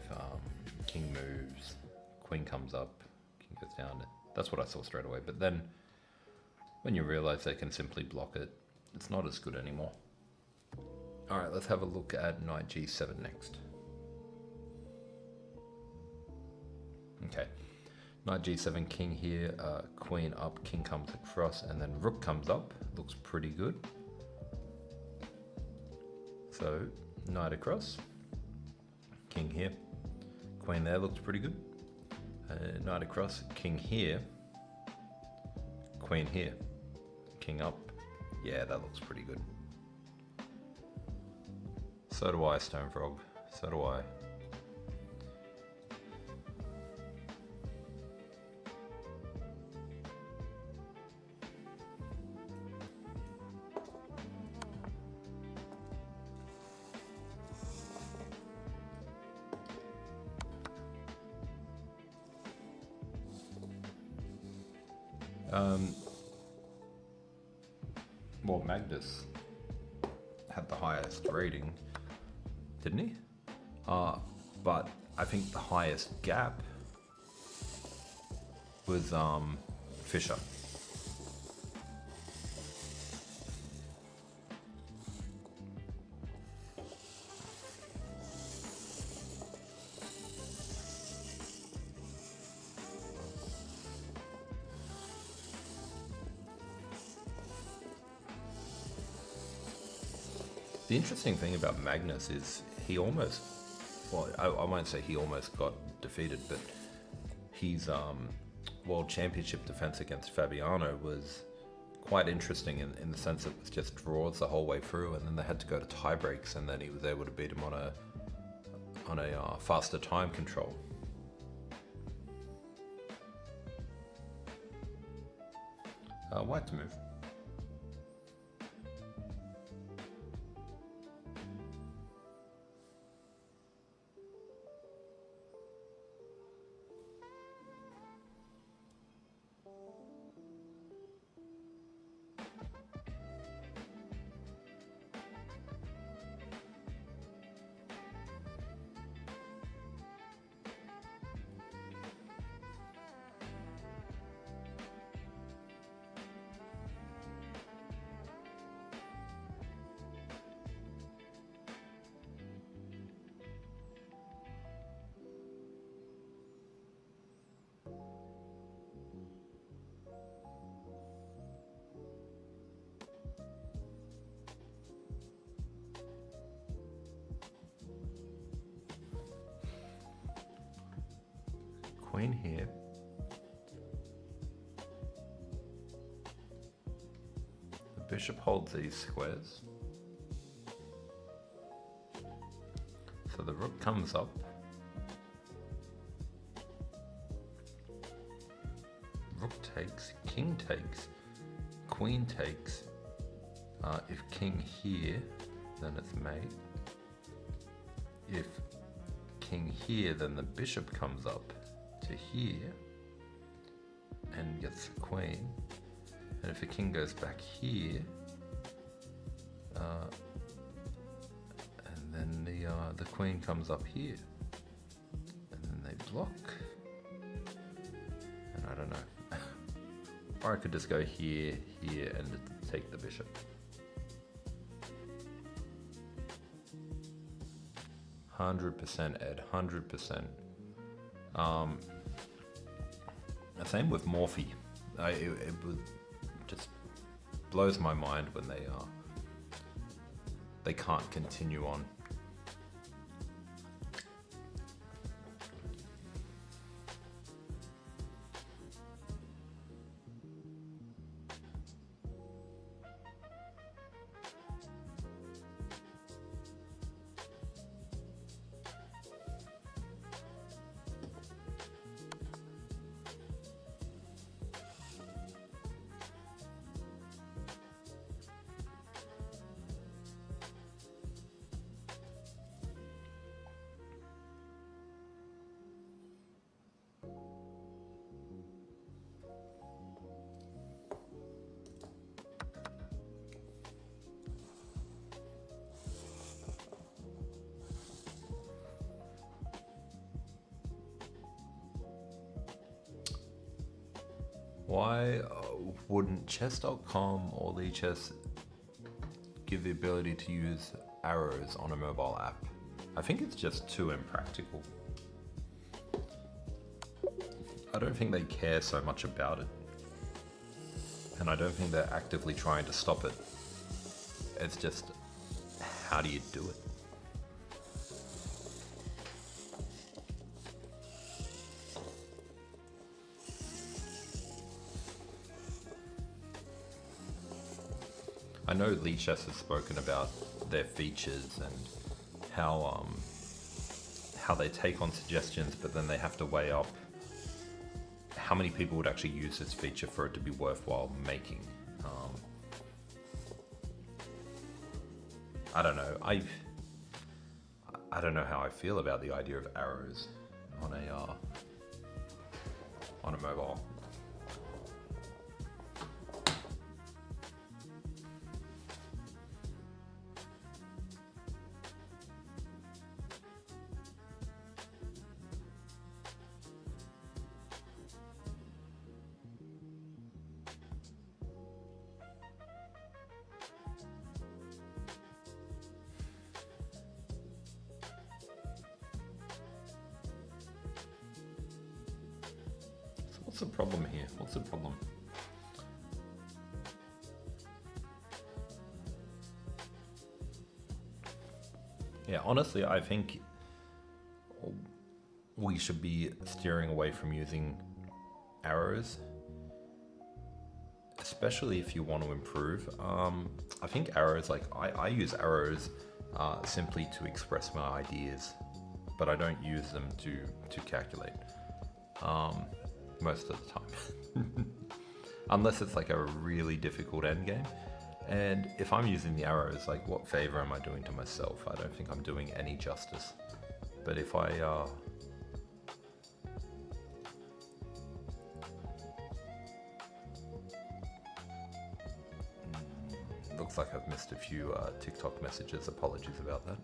king moves, queen comes up, king goes down. That's what I saw straight away. But then when you realize they can simply block it, it's not as good anymore. All right, let's have a look at knight g7 next. Okay, knight g7, king here, queen up, king comes across, and then rook comes up. Looks pretty good. So knight across, king here, queen there, looks pretty good. Knight across, king here, queen here, king up. Yeah, that looks pretty good. So do I, Stone Frog. So do I. Well, Magnus had the highest rating, didn't he? But I think the highest gap was Fischer. The interesting thing about Magnus is he almost, well, I won't say he almost got defeated, but his World Championship defense against Fabiano was quite interesting in the sense it was just draws the whole way through, and then they had to go to tie breaks, and then he was able to beat him on a faster time control. White to move. Queen here. The bishop holds these squares. So the rook comes up. Rook takes, king takes, queen takes. If king here, then it's mate. If king here, then the bishop comes up to here, and gets the queen. And if the king goes back here, and then the queen comes up here, and then they block. And I don't know. Or I could just go here, here, and take the bishop. 100% Ed, 100%. Same with Morphe. It just blows my mind when they can't continue on. Why wouldn't chess.com or Lichess give the ability to use arrows on a mobile app? I think it's just too impractical. I don't think they care so much about it. And I don't think they're actively trying to stop it. It's just, how do you do it? I know Lichess has spoken about their features and how they take on suggestions, but then they have to weigh up how many people would actually use this feature for it to be worthwhile making. I don't know. I don't know how I feel about the idea of arrows on a mobile. What's the problem here? What's the problem? Yeah, honestly, I think we should be steering away from using arrows, especially if you want to improve. I think arrows, like I use arrows simply to express my ideas, but I don't use them to calculate. Most of the time. Unless it's like a really difficult endgame. And if I'm using the arrows, like what favor am I doing to myself? I don't think I'm doing any justice. But if I looks like I've missed a few TikTok messages. Apologies about that.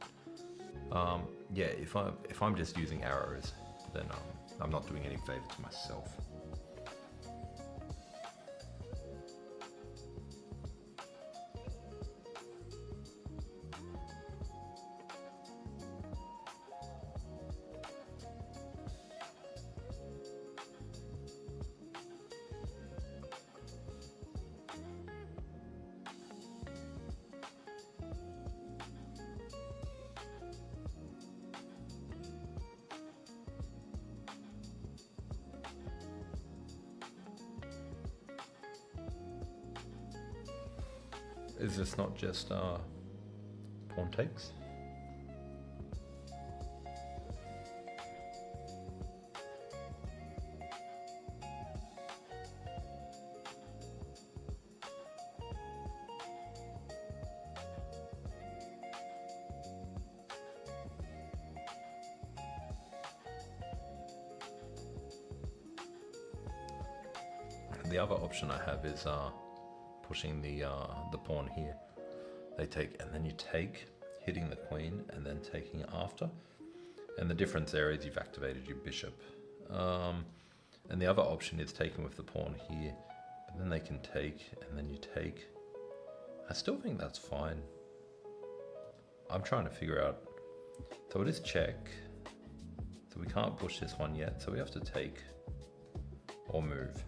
Yeah, if I'm just using arrows, then I'm not doing any favor to myself. Is this not just pawn takes? The other option I have is pushing the pawn here. They take, and then you take, hitting the queen, and then taking after. And the difference there is you've activated your bishop. And the other option is taking with the pawn here, but then they can take, and then you take. I still think that's fine. I'm trying to figure out. So it is check. So we can't push this one yet, so we have to take or move.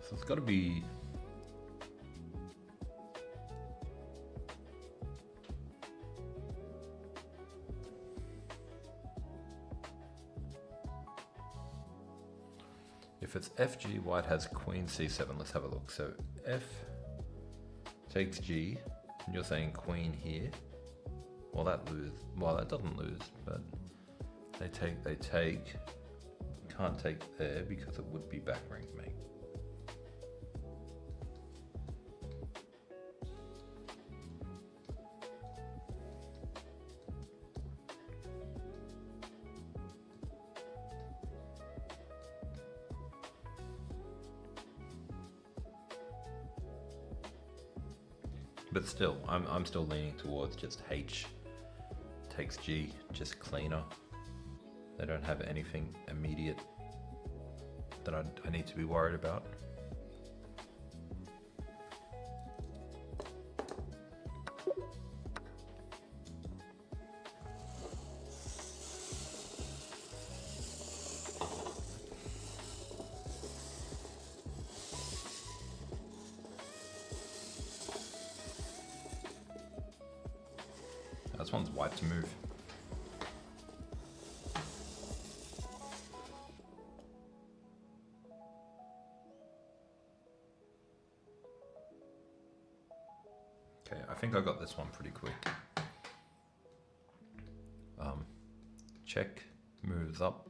So it's got to be. If it's FG, white has queen c7. Let's have a look. So F takes G, and you're saying queen here. Well, that doesn't lose, but they take. Can't take there because it would be back rank mate. But still, I'm still leaning towards just H takes G, just cleaner. They don't have anything immediate that I need to be worried about. This one's white to move. Okay, I think I got this one pretty quick. Check, moves up.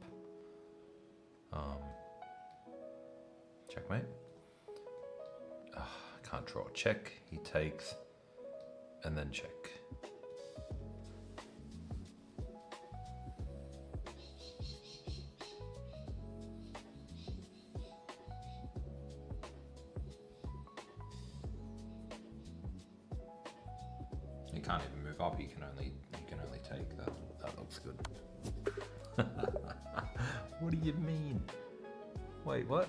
Checkmate. Can't draw. Check, he takes, and then check. He can't even move up. He can only take. That looks good. What do you mean? Wait, what?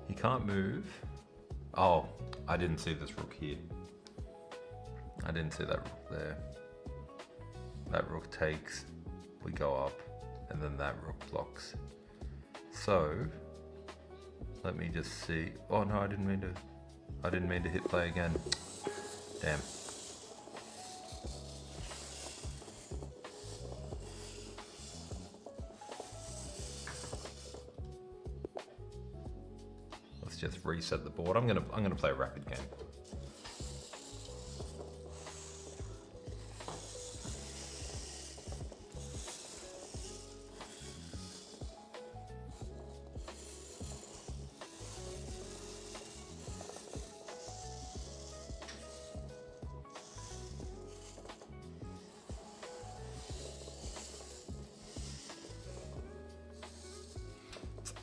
He can't move. Oh, I didn't see this rook here. I didn't see that rook there. That rook takes. We go up, and then that rook blocks. So let me just see. Oh no, I didn't mean to hit play again. Damn. Let's just reset the board. I'm gonna play a rapid game.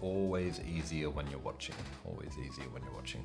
Always easier when you're watching. Always easier when you're watching.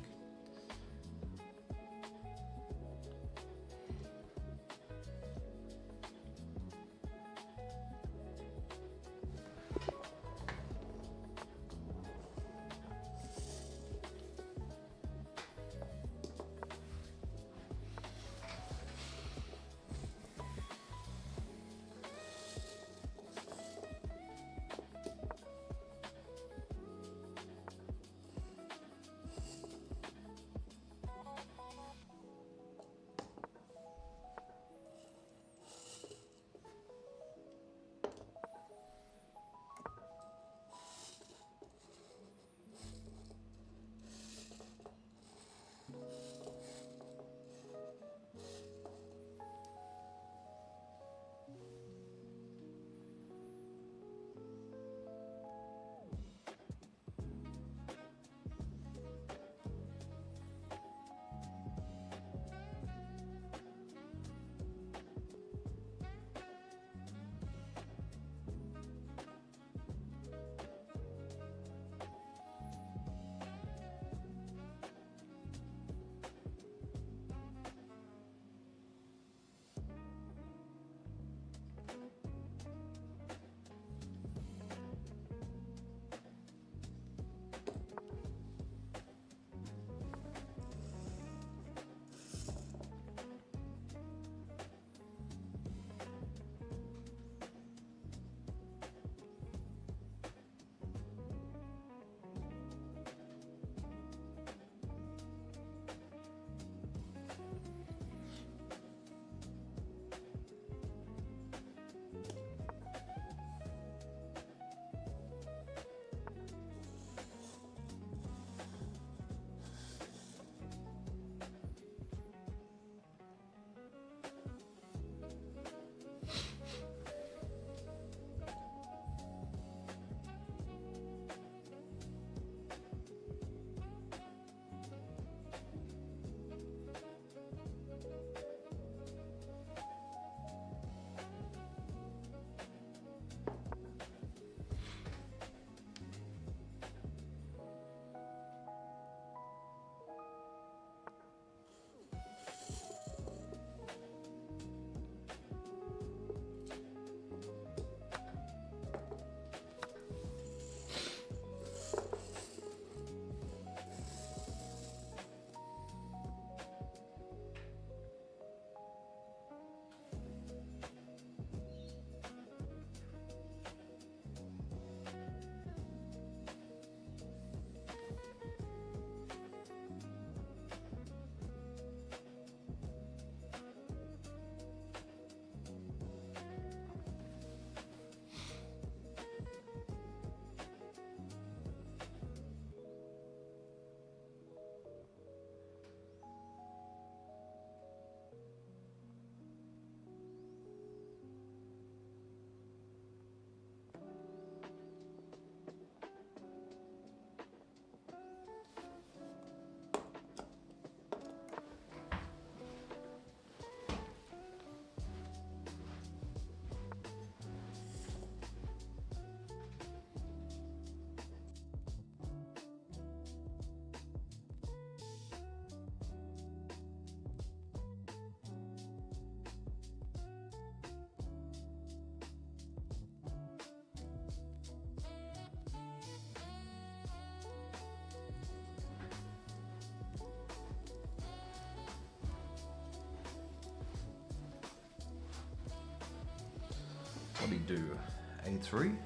probably do A3.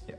Yeah.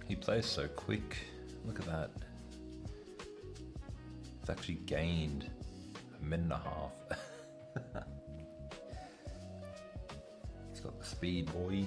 He plays so quick. Look at that. It's actually gained a minute and a half. He's got the speed, boy.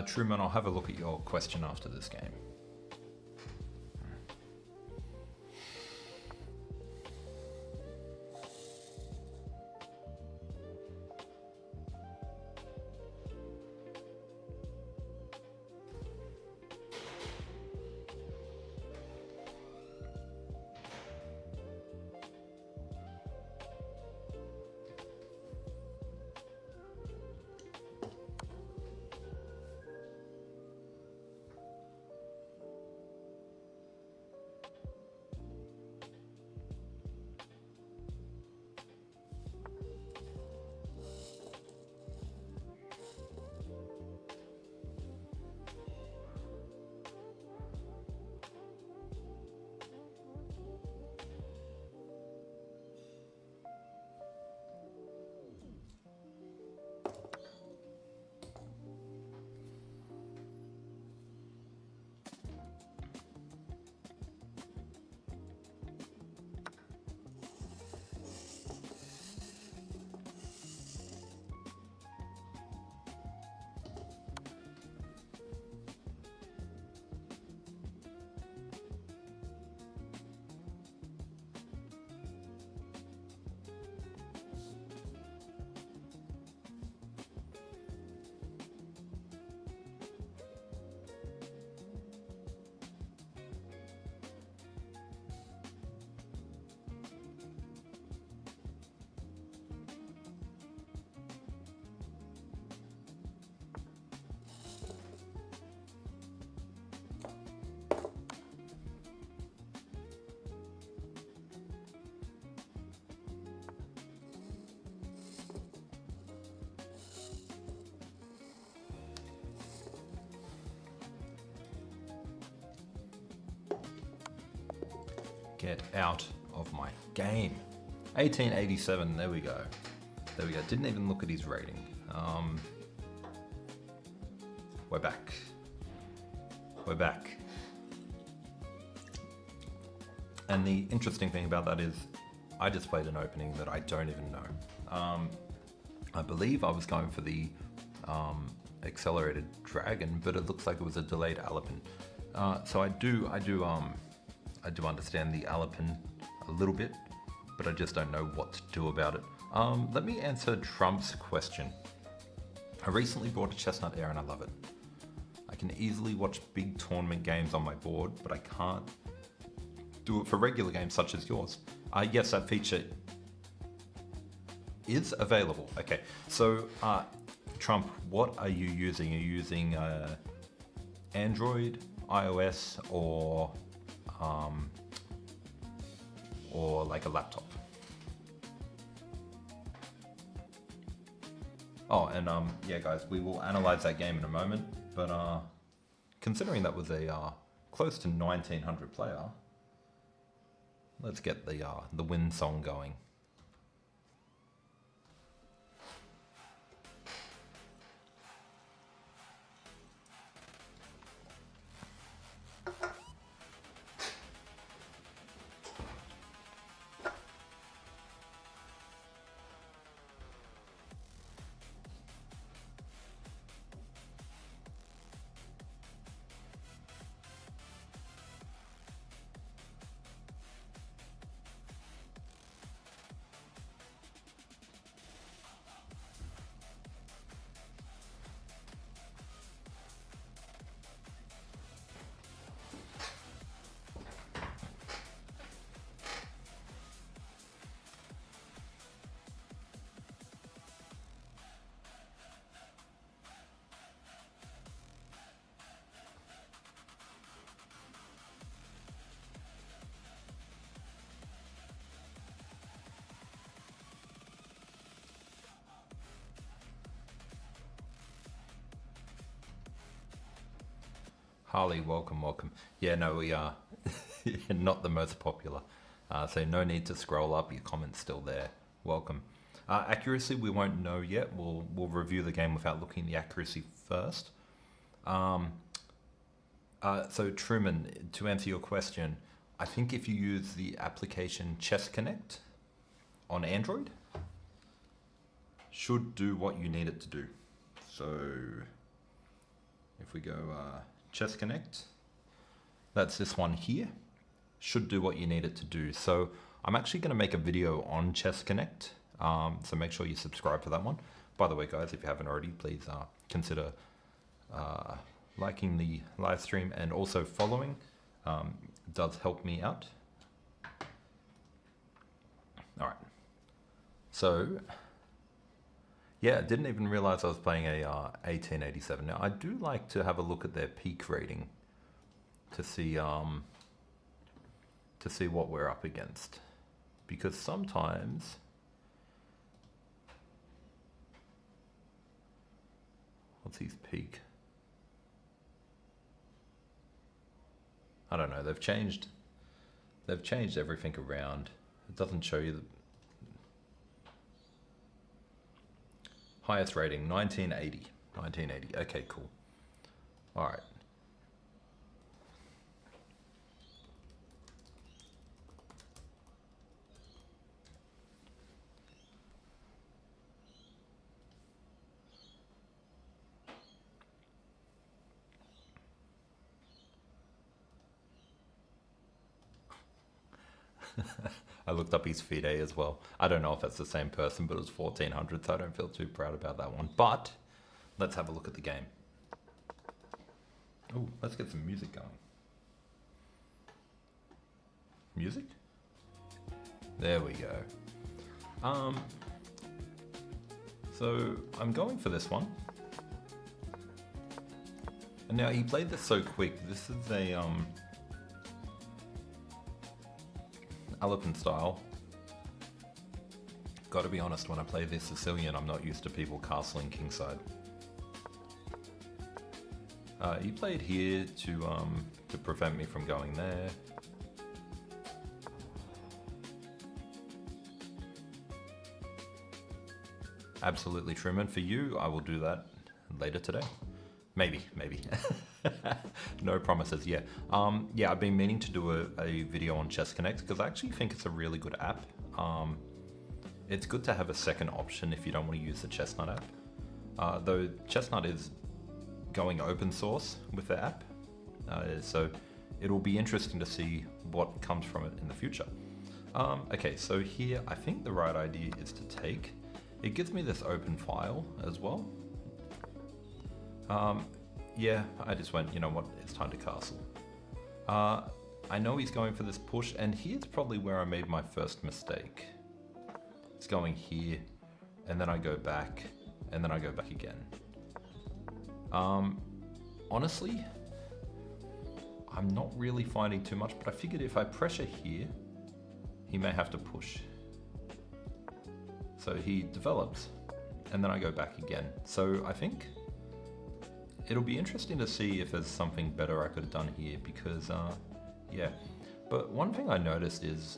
Truman, I'll have a look at your question after this game. Get out of my game. 1887, there we go. There we go. Didn't even look at his rating. We're back. We're back. And the interesting thing about that is I just played an opening that I don't even know. I believe I was going for the accelerated dragon, but it looks like it was a delayed Alapin. So I do understand the Alapin a little bit, but I just don't know what to do about it. Let me answer Trump's question. I recently bought a Chessnut Air and I love it. I can easily watch big tournament games on my board, but I can't do it for regular games such as yours. Yes, that feature is available. Okay, so Trump, what are you using? Are you using Android, iOS, or like a laptop? Oh, and yeah, guys, we will analyze that game in a moment. But considering that was a close to 1900 player, let's get the win song going. Harley, welcome, welcome. Yeah, no, we are not the most popular. So no need to scroll up, your comment's still there. Welcome. Accuracy, we won't know yet. We'll review the game without looking at the accuracy first. So Truman, to answer your question, I think if you use the application Chess Connect on Android, should do what you need it to do. So if we go Chess Connect, that's this one here. Should do what you need it to do. So I'm actually going to make a video on Chess Connect. So make sure you subscribe for that one. By the way, guys, if you haven't already, please consider liking the live stream and also following. Does help me out. All right. So, yeah, didn't even realize I was playing a 1887. Now, I do like to have a look at their peak rating to see what we're up against, because sometimes what's his peak? I don't know. They've changed everything around. It doesn't show you the highest rating, 1980. 1980. Okay, cool. All right. I looked up his FIDE as well. I don't know if that's the same person, but it was 1400, so I don't feel too proud about that one. But let's have a look at the game. Oh, let's get some music going. Music? There we go. So I'm going for this one. And now he played this so quick. This is a elephant style. Gotta be honest, when I play this Sicilian, I'm not used to people castling kingside. He played here to prevent me from going there. Absolutely true, and for you, I will do that later today. Maybe. No promises, yeah. Yeah, I've been meaning to do a video on Chess Connect because I actually think it's a really good app. It's good to have a second option if you don't want to use the Chessnut app. Though Chessnut is going open source with the app, so it'll be interesting to see what comes from it in the future. Okay, so here I think the right idea is to take. It gives me this open file as well. Yeah, I just went, you know what, it's time to castle. I know he's going for this push, and here's probably where I made my first mistake. It's going here, and then I go back, and then I go back again. Honestly, I'm not really finding too much, but I figured if I pressure here, he may have to push. So he develops, and then I go back again. So I think it'll be interesting to see if there's something better I could have done here because, yeah. But one thing I noticed is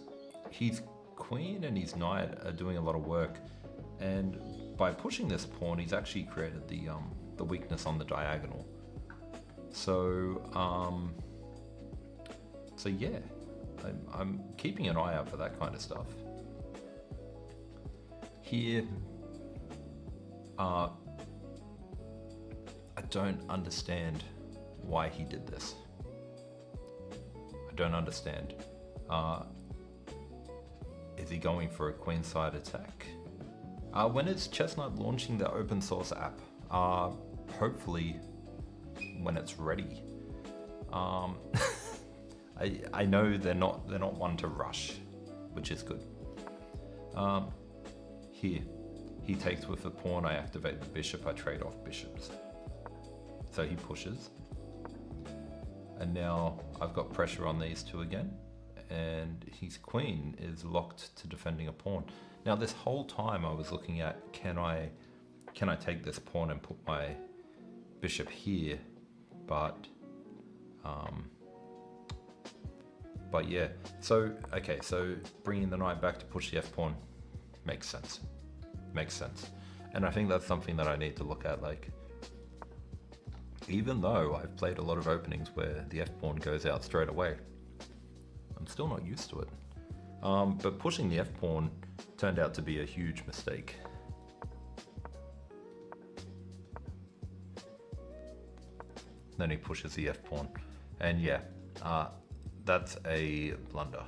his queen and his knight are doing a lot of work, and by pushing this pawn, he's actually created the weakness on the diagonal. So, so yeah, I'm keeping an eye out for that kind of stuff. Here, I don't understand why he did this. I don't understand. Is he going for a queenside attack? When is Chessnut launching the open source app? Hopefully when it's ready. I know they're not one to rush, which is good. Here, he takes with the pawn, I activate the bishop, I trade off bishops. So he pushes. And now I've got pressure on these two again. And his queen is locked to defending a pawn. Now this whole time I was looking at, can I take this pawn and put my bishop here? But yeah, so, okay, so bringing the knight back to push the f-pawn makes sense. Makes sense. And I think that's something that I need to look at, like, even though I've played a lot of openings where the f-pawn goes out straight away, I'm still not used to it. But pushing the f-pawn turned out to be a huge mistake. Then he pushes the f pawn, and yeah, that's a blunder.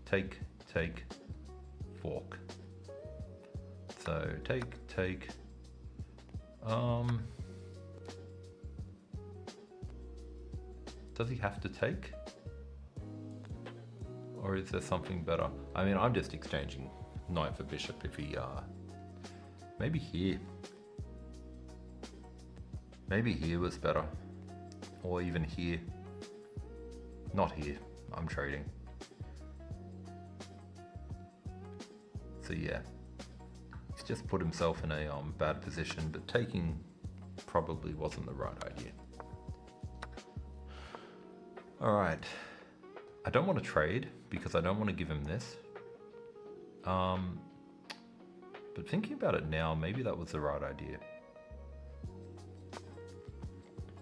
Take, fork. So take. Does he have to take? Or is there something better? I mean, I'm just exchanging knight for bishop if he, maybe here. Maybe here was better. Or even here. Not here, I'm trading. So yeah, he's just put himself in a bad position, but taking probably wasn't the right idea. All right, I don't want to trade because I don't want to give him this. But thinking about it now, maybe that was the right idea.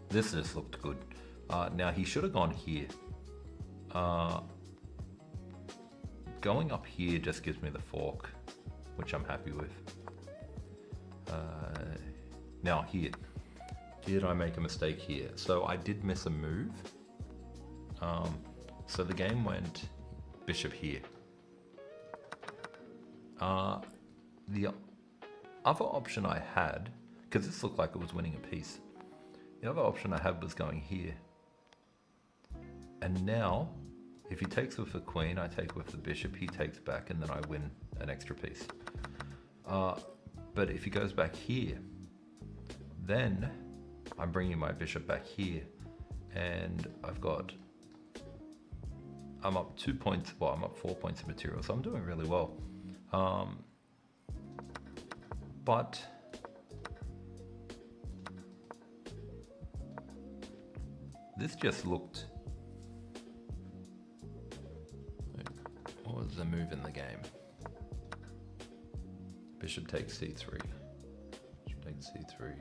This just looked good. Now he should have gone here. Going up here just gives me the fork, which I'm happy with. Now here, did I make a mistake here? So I did miss a move. So the game went bishop here. The other option I had, because this looked like it was winning a piece, the other option I had was going here. And now, if he takes with the queen, I take with the bishop, he takes back, and then I win an extra piece. But if he goes back here, then I'm bringing my bishop back here, and I'm up 2 points, well, I'm up 4 points of material, so I'm doing really well. But this just looked... What was the move in the game? Bishop takes c3. Bishop takes c3.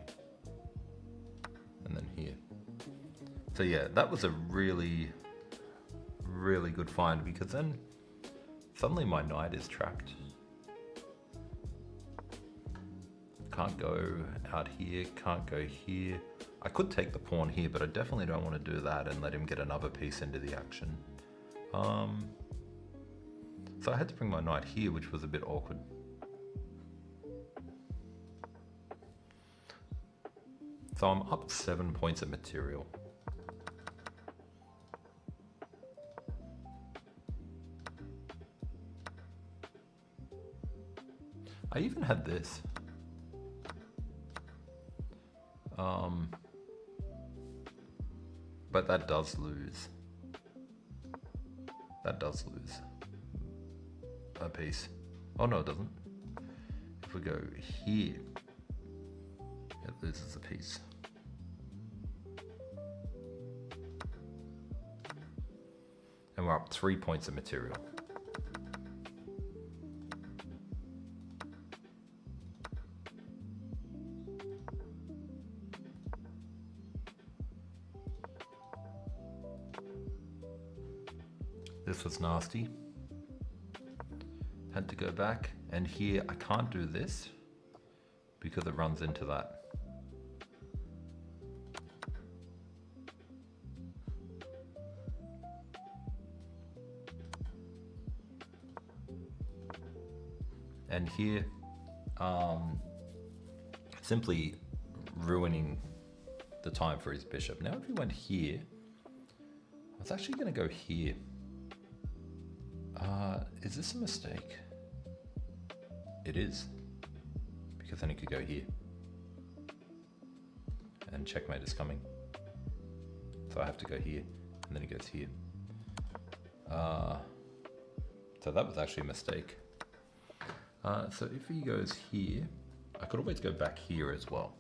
And then here. So yeah, that was a really, really good find, because then suddenly my knight is trapped. Can't go out here, can't go here. I could take the pawn here, but I definitely don't want to do that and let him get another piece into the action. So I had to bring my knight here, which was a bit awkward. So I'm up 7 points of material. I even had this. But that does lose. That does lose a piece. Oh no, it doesn't. If we go here, it loses a piece. And we're up 3 points of material. This was nasty. Had to go back, and here I can't do this because it runs into that. And here, simply ruining the time for his bishop. Now if he went here, I was actually going to go here. Is this a mistake? It is, because then he could go here. And checkmate is coming. So I have to go here, and then he goes here. So that was actually a mistake. So if he goes here, I could always go back here as well.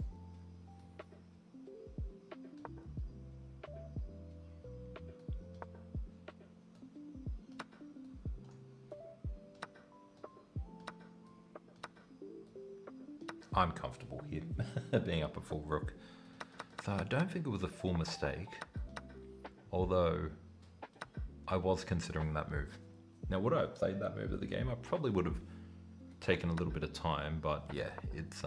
I'm comfortable here, being up a full rook. So I don't think it was a full mistake, although I was considering that move. Now would I have played that move at the game? I probably would have taken a little bit of time, but yeah, it's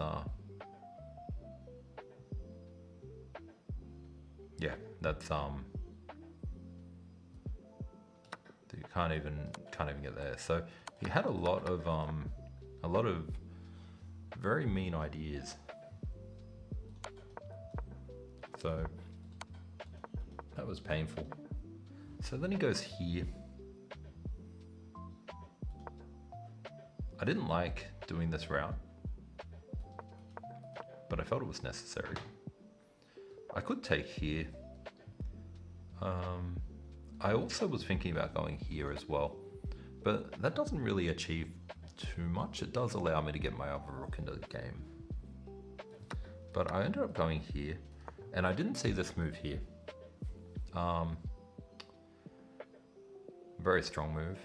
yeah, that's you can't even get there. So he had a lot of very mean ideas. So that was painful. So then he goes here. I didn't like doing this route, but I felt it was necessary. I could take here. I also was thinking about going here as well, but that doesn't really achieve too much. It does allow me to get my other rook into the game. But I ended up going here, and I didn't see this move here. Very strong move,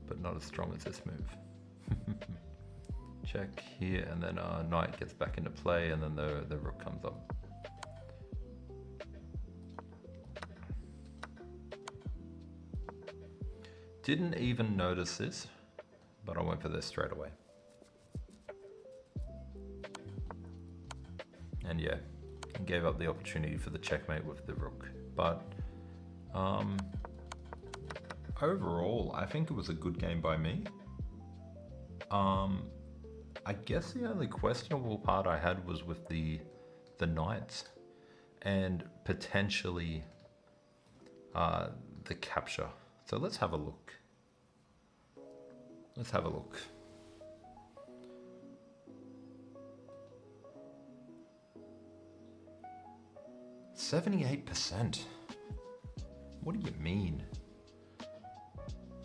but not as strong as this move. Check here, and then knight gets back into play, and then the rook comes up. Didn't even notice this, but I went for this straight away. And yeah, gave up the opportunity for the checkmate with the rook. But overall, I think it was a good game by me. I guess the only questionable part I had was with the knights and potentially the capture. So let's have a look. Let's have a look. %78%. What do you mean?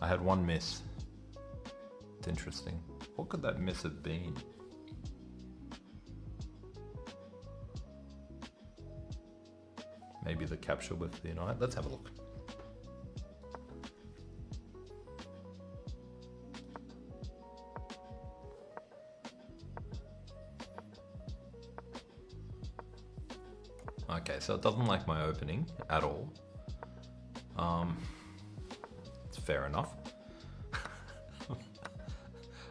I had one miss. It's interesting. What could that miss have been? Maybe the capture with the knight. Let's have a look. Okay, so it doesn't like my opening at all. It's fair enough.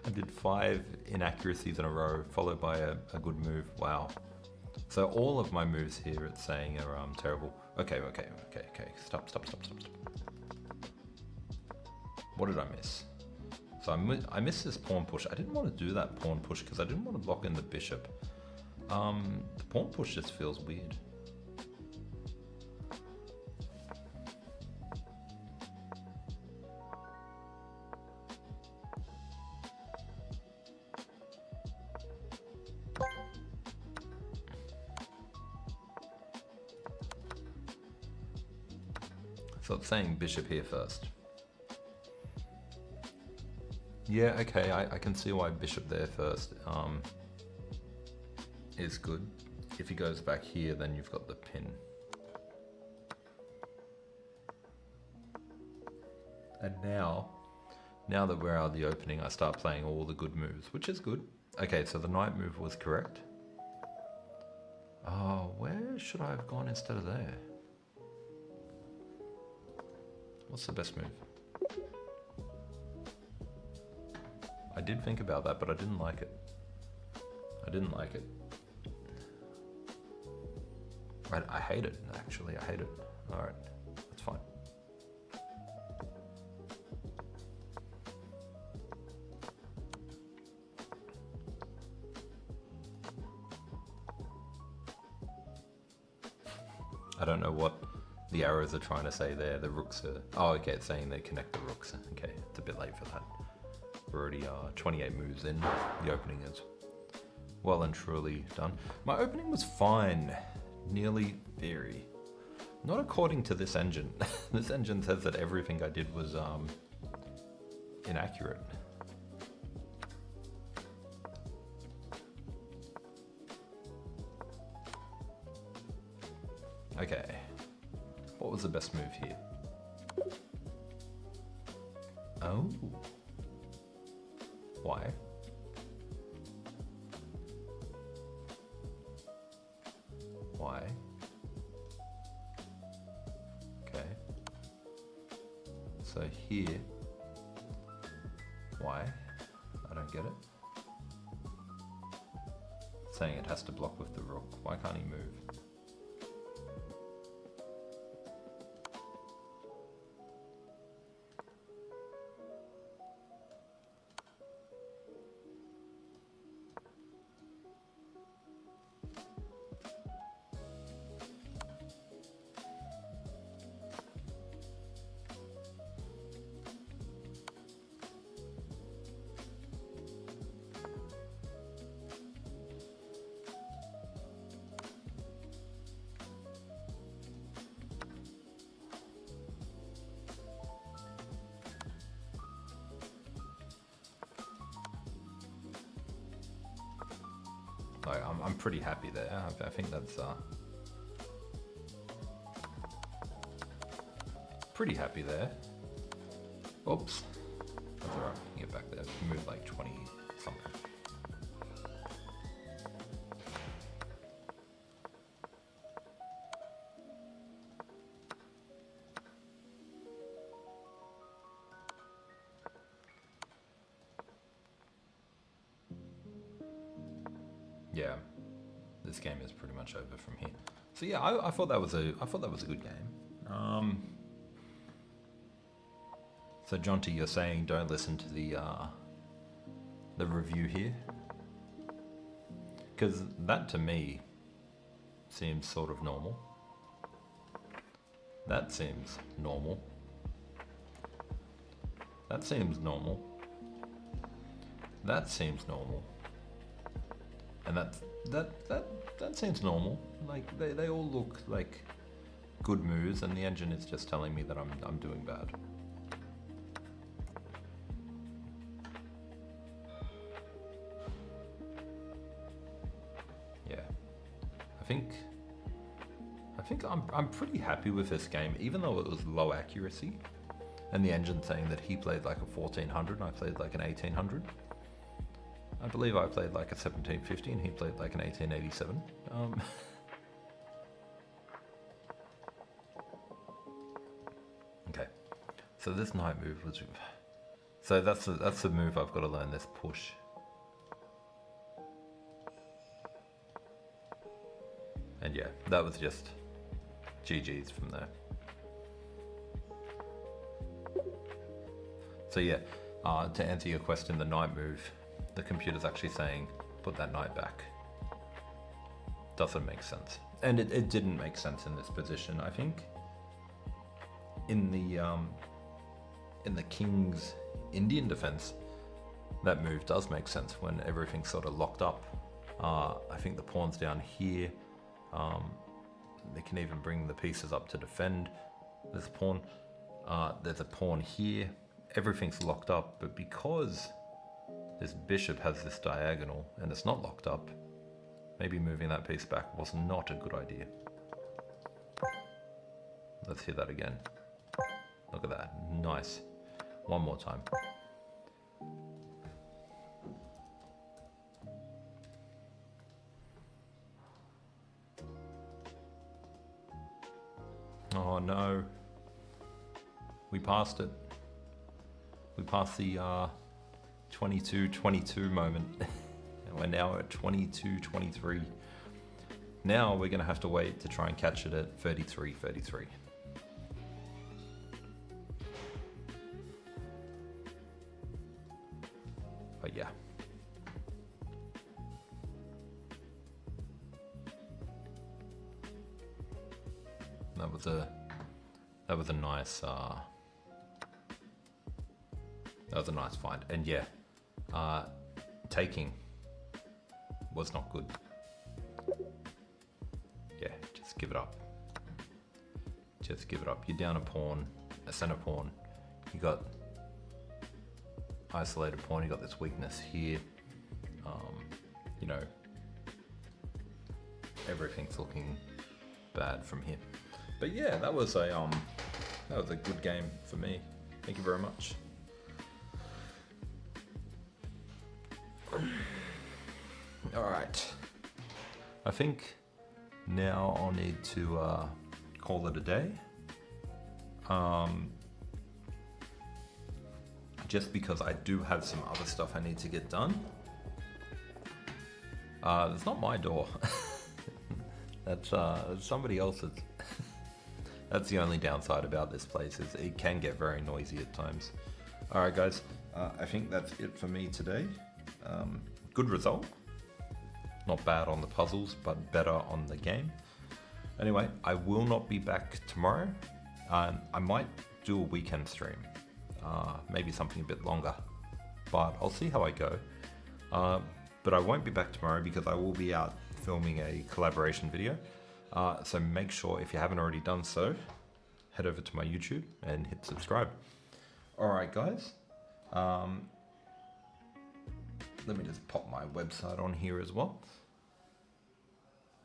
I did 5 inaccuracies in a row, followed by a good move. Wow. So all of my moves here, it's saying are terrible. Okay. Stop. What did I miss? So I missed this pawn push. I didn't want to do that pawn push because I didn't want to lock in the bishop. The pawn push just feels weird. So it's saying bishop here first. Yeah, okay, I can see why bishop there first is good. If he goes back here, then you've got the pin. And now that we're out of the opening, I start playing all the good moves, which is good. Okay, so the knight move was correct. Oh, where should I have gone instead of there? What's the best move? I did think about that, but I didn't like it. I hate it, actually. I hate it. Alright, that's fine. I don't know what the arrows are trying to say there. The rooks are... Oh, okay, it's saying they connect the rooks. Okay, it's a bit late for that. We're already 28 moves in. The opening is well and truly done. My opening was fine. Nearly very. Not according to this engine. This engine says that everything I did was inaccurate. Okay. What was the best move here? Oh. Why? Why? Okay. So here. Why? I don't get it. saying it has to block with the rook. Why can't he move? Like, I'm pretty happy there. I think that's pretty happy there. Oops. That's alright. Get back there. Move like 20 something. Yeah, this game is pretty much over from here. So yeah, I thought that was a good game. So Jonty, you're saying don't listen to the review here, because that to me seems sort of normal. That seems normal. That seems normal. That seems normal. And that seems normal. Like they all look like good moves, and the engine is just telling me that I'm doing bad. Yeah, I think I'm pretty happy with this game, even though it was low accuracy, and the engine saying that he played like a 1400 and I played like an 1800. I believe I played like a 1750 and he played like an 1887. Okay, so this knight move was... So that's the move I've got to learn, this push. And yeah, that was just GG's from there. So yeah, to answer your question, the knight move, the computer's actually saying, put that knight back. Doesn't make sense. And it didn't make sense in this position. I think in the king's Indian defense, that move does make sense when everything's sort of locked up. I think the pawn's down here. They can even bring the pieces up to defend this pawn. There's a pawn here. Everything's locked up, but because this bishop has this diagonal and it's not locked up, maybe moving that piece back was not a good idea. Let's hear that again. Look at that. Nice. One more time. Oh no. We passed it. We passed the 22-22 moment. And we're now at 22-23. Now we're going to have to wait to try and catch it at 33-33. But yeah. That was a nice find. And yeah, taking was not good. Yeah, just give it up. Just give it up. You're down a pawn, a center pawn. You got isolated pawn. You got this weakness here. You know, everything's looking bad from here. But yeah, that was a good game for me. Thank you very much. All right. I think now I'll need to call it a day. Just because I do have some other stuff I need to get done. It's not my door. That's somebody else's. That's the only downside about this place, is it can get very noisy at times. Alright guys, I think that's it for me today. Good result. Not bad on the puzzles, but better on the game. Anyway, I will not be back tomorrow. I might do a weekend stream. Maybe something a bit longer. But I'll see how I go. But I won't be back tomorrow because I will be out filming a collaboration video. So make sure, if you haven't already done so, head over to my YouTube and hit subscribe. Alright guys, let me just pop my website on here as well.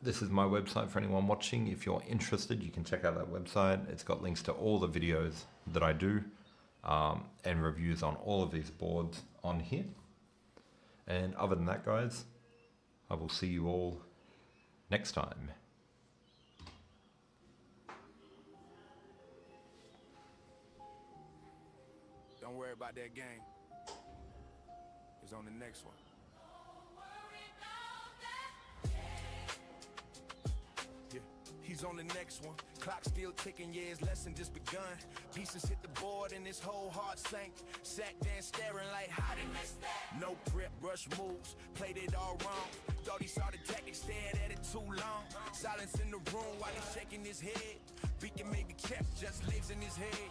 This is my website for anyone watching. If you're interested, you can check out that website. It's got links to all the videos that I do and reviews on all of these boards on here. And other than that guys, I will see you all next time. Don't worry about that game. It's on the next one. Yeah, he's on the next one. Clock still ticking, yeah, his lesson just begun. Pieces hit the board and his whole heart sank. Sat there staring like, how did miss that? No prep, rush moves, played it all wrong. Thought he saw the tactic, stared at it too long. Silence in the room while he's shaking his head. Beacon maybe kept, just lives in his head.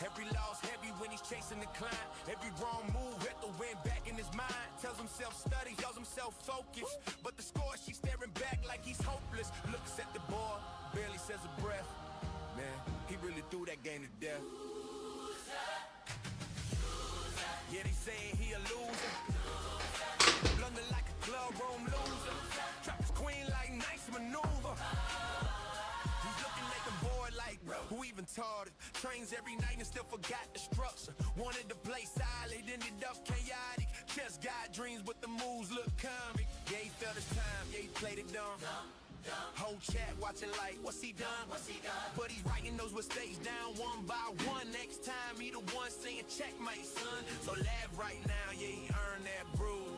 Every loss heavy when he's chasing the climb. Every wrong move had the wind back in his mind. Tells himself study, tells himself focus. But the score, she's staring back like he's hopeless. Looks at the board, barely says a breath. Man, he really threw that game to death. Yeah, they say he a loser. Blunder like a club room loser. Trap his queen like nice maneuver. He's looking at the board like, who even taught it? Trains every night and still forgot the structure. Wanted to play solid, ended up chaotic. Just got dreams, but the moves look comic. Yeah, he felt his time, yeah, he played it dumb. Whole chat watching like, what's he done? But he's writing those mistakes down one by one. Next time he the one saying checkmate, son. So laugh right now, yeah, he earned that bruise.